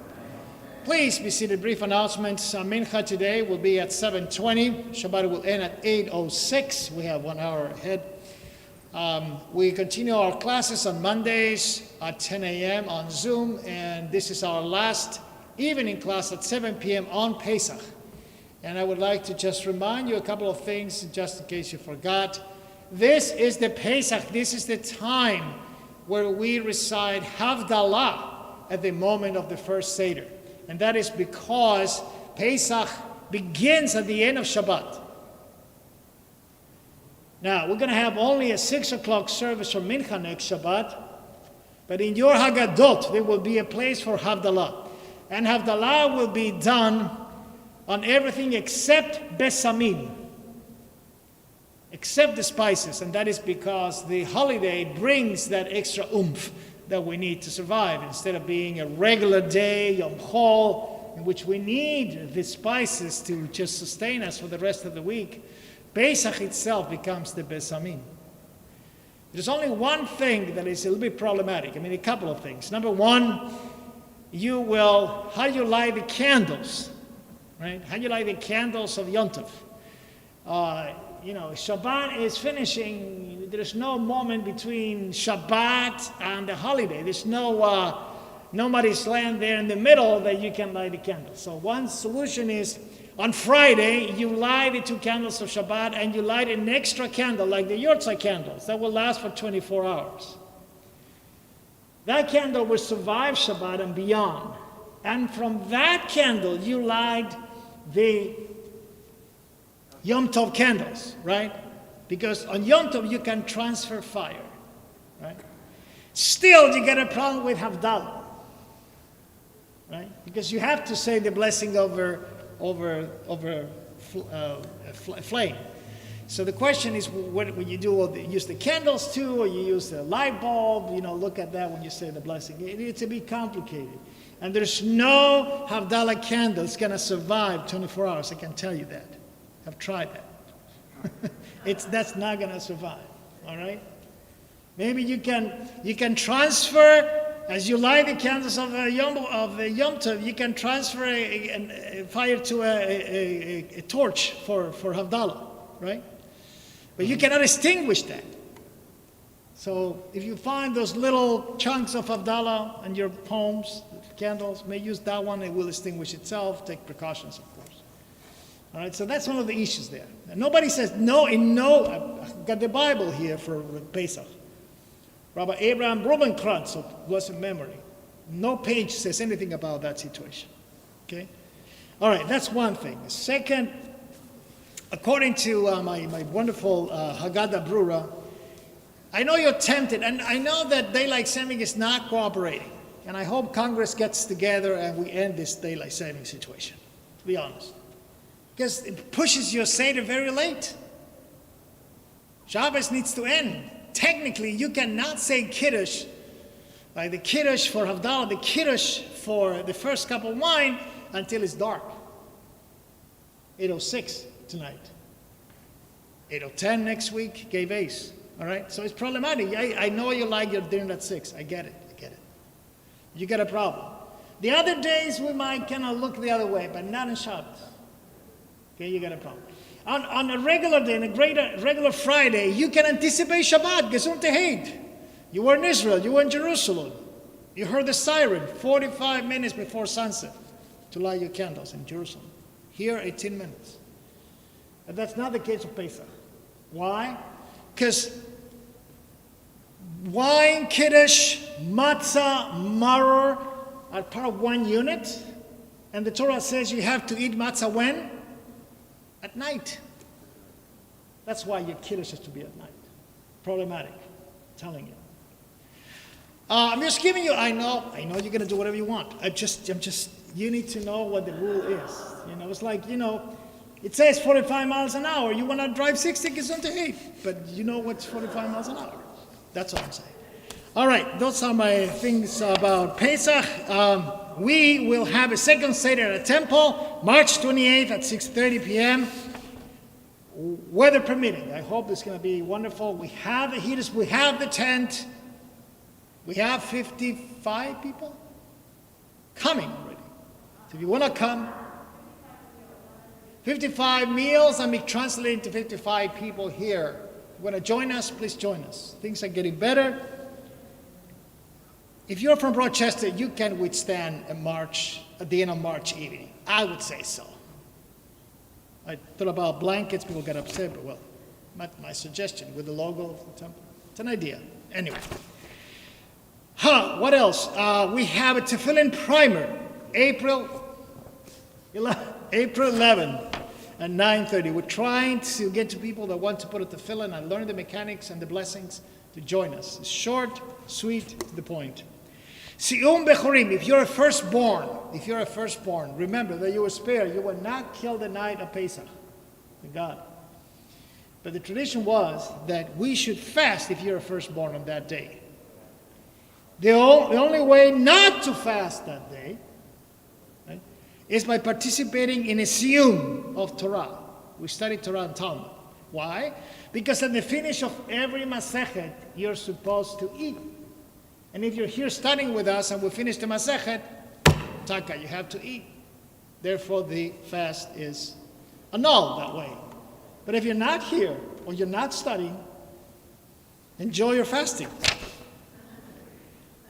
Please be seated. Brief announcements. Mincha today will be at 7:20. Shabbat will end at 8:06. We have 1 hour ahead. We continue our classes on Mondays at 10 a.m. on Zoom, and this is our last evening class at 7 p.m. on Pesach. And I would like to just remind you a couple of things, just in case you forgot. This is the Pesach. This is the time where we recite Havdalah at the moment of the first Seder. And that is because Pesach begins at the end of Shabbat. Now, we're going to have only a 6 o'clock service for Mincha next Shabbat, but in your Haggadot, there will be a place for Havdalah. And Havdalah will be done on everything except Besamim. except the spices, and that is because the holiday brings that extra oomph that we need to survive. Instead of being a regular day, Yom Chol, in which we need the spices to just sustain us for the rest of the week, Pesach itself becomes the Besamim. There's only one thing that is a little bit problematic. I mean, a couple of things. Number one, how do you light the candles, right? How do you light the candles of Yom Tov? Shabbat is finishing. There's no moment between Shabbat and the holiday. There's nobody's land there in the middle that you can light the candles. So one solution is on Friday, you light the 2 candles of Shabbat and you light an extra candle like the Yortzeit candles that will last for 24 hours. That candle will survive Shabbat and beyond. And from that candle, you light the Yom Tov candles, right? Because on Yom Tov, you can transfer fire, right? Still, you get a problem with Havdalah, right? Because you have to say the blessing over flame. So the question is, what you do? Use the candles too, or you use the light bulb? Look at that when you say the blessing. It's a bit complicated, and there's no Havdalah candle that's going to survive 24 hours. I can tell you that. I've tried that. That's not going to survive. All right. Maybe you can transfer. As you light the candles of the Yom Tov, you can transfer a fire to a torch for Havdalah, right? But you cannot extinguish that. So if you find those little chunks of Havdalah in your homes, candles, may use that one. It will extinguish itself. Take precautions, of course. All right, so that's one of the issues there. And nobody says no. I've got the Bible here for Pesach. Rabbi Abraham Rubenkrantz of blessed memory. No page says anything about that situation. Okay? All right, that's one thing. Second, according to my wonderful Haggadah Brura, I know you're tempted, and I know that daylight saving is not cooperating. And I hope Congress gets together and we end this daylight saving situation, to be honest. Because it pushes your Seder very late. Shabbos needs to end. Technically, you cannot say Kiddush, like the Kiddush for Havdalah, the Kiddush for the first cup of wine, until it's dark. 8:06 tonight. 8:10 next week, gave ace. All right? So it's problematic. I know you like your dinner at 6. I get it. You got a problem. The other days, we might kind of look the other way, but not in Shabbos. Okay, you got a problem. On a regular day, on a regular Friday, you can anticipate Shabbat, Gesundheit Heid. You were in Israel, you were in Jerusalem. You heard the siren 45 minutes before sunset to light your candles in Jerusalem. Here, 18 minutes. And that's not the case of Pesach. Why? Because wine, Kiddush, matzah, maror are part of one unit. And the Torah says you have to eat matzah when? At night. That's why your Kiddush has to be at night. Problematic. I'm telling you. I'm just giving you, I know you're going to do whatever you want. You need to know what the rule is. It's like, it says 45 miles an hour. You want to drive 60, Gesundheit Heid. But you know what's 45 miles an hour. That's all I'm saying. All right, those are my things about Pesach. We will have a second Seder at the temple, March 28th at 6:30 p.m. Weather permitting. I hope it's going to be wonderful. We have the heaters. We have the tent. We have 55 people coming already. So if you want to come, 55 meals and be translated to 55 people here. If you want to join us, please join us. Things are getting better. If you're from Rochester, you can withstand a march at the end of March evening. I would say so. I thought about blankets, people got upset, but well, my suggestion with the logo of the temple. It's an idea. Anyway. What else? We have a tefillin primer, April 11 at 9:30. We're trying to get to people that want to put a tefillin and learn the mechanics and the blessings to join us. It's short, sweet, to the point. Si'um Bechorim, if you're a firstborn, remember that you were spared. You were not killed the night of Pesach. Thank God. But the tradition was that we should fast if you're a firstborn on that day. The only way not to fast that day, right, is by participating in a siyum of Torah. We study Torah and Talmud. Why? Because at the finish of every Masechet, you're supposed to eat. And if you're here studying with us and we finish the Masechet, taka, you have to eat. Therefore, the fast is annulled that way. But if you're not here or you're not studying, enjoy your fasting.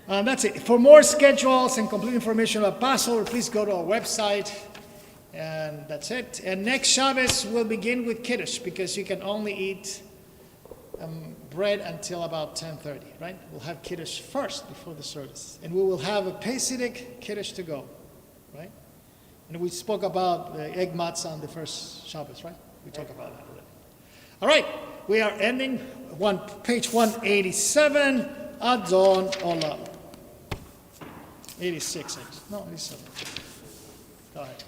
That's it. For more schedules and complete information about Passover, please go to our website. And that's it. And next Shabbos, we'll begin with Kiddush because you can only eat bread until about 10:30, right? We'll have Kiddush first before the service. And we will have a Pesidic Kiddush to go, right? And we spoke about the egg matzah on the first Shabbos, right? We talked about that already. All right, we are ending page 187, Adon Olam. 86, no, 87. Go ahead.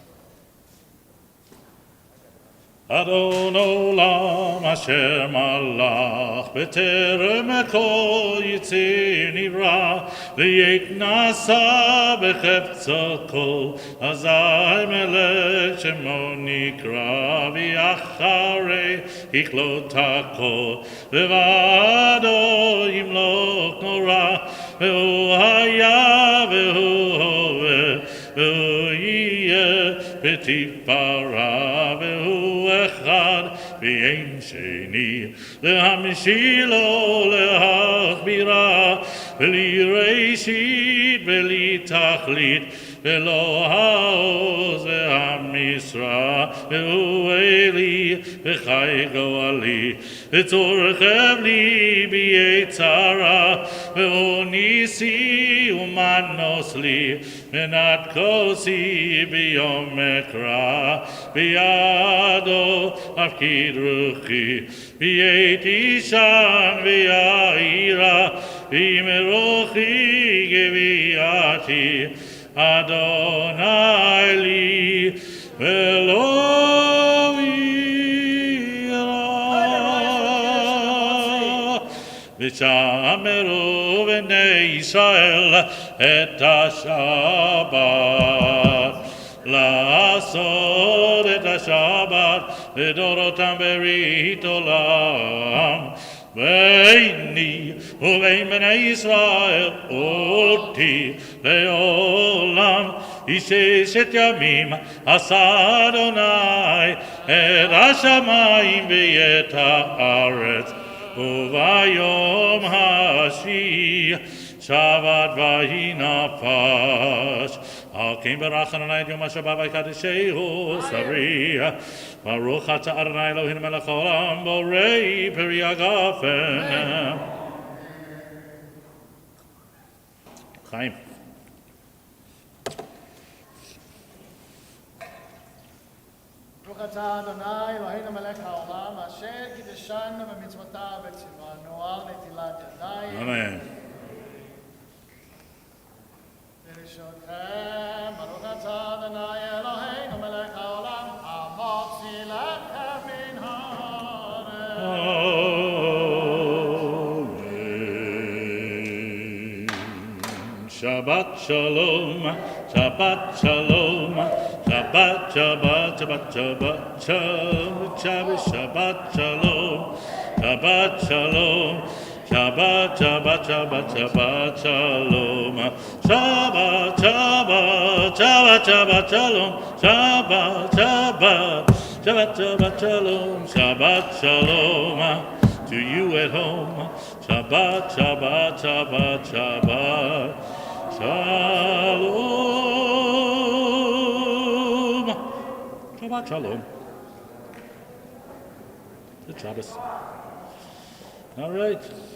Adon olam asher malach b'terem kol yitzir nivra v'yek nasa b'cheptzo kol azai melech shemo nikra v'yacharei hichlot hakol v'vado yimlok nora v'hu haya v'hu hove v'hu yiyeh b'tifara v'hu אחד ואין שני להמשילו להכבירה בלי ראשית בלי תכלית ולא העוז והמשרה והוא אלי וחי גואלי וצורכב לי ביצרה והוא ניסי ומנוס לי מנת כוסי ביום אקרא בידו אפקיד רוחי בייתי שם ויעירה במרוחי גביעתי Adonai li velo ira v'shameru b'nei Yisrael et ha-Shabbat לעשות את השבת לדורותם ברית עולם ביני ובין בני ישראל אותי לעולם ששת ימים עשה אדוני את השמיים ואת הארץ וביום השביעי שבת ויהי נפש על כן ברך אדוני את יום השבת ויקדשהו sabri ברוך אתה אדוני אלוהינו מלך העולם בורא פרי הגפן. חיים. ברוך אתה אדוני אלוהינו מלך העולם אשר קידשנו במצוותיו וציוונו על נטילת ידיים. אמן. ברשותכם, ברוך אתה אדוני אלוהינו מלך העולם המוציא לחם מן הארץ. Shabbat shalom, Shabbat shalom, Shabbat, Shabbat, Shabbat, Shabbat, Shabbat, Shabbat shalom, Shabbat shalom, Shabbat, Shabbat, Shabbat, Shabbat shalom, Shabbat, Shabbat, Shabbat, Shabbat shalom, Shabbat, Shabbat, Shabbat, Shabbat shalom, Shabbat shalom. To you at home, Shabbat, Shabbat, Shabbat, Shabbat, Shalom. Shabbat, Shalom. Good Shabbos. All right.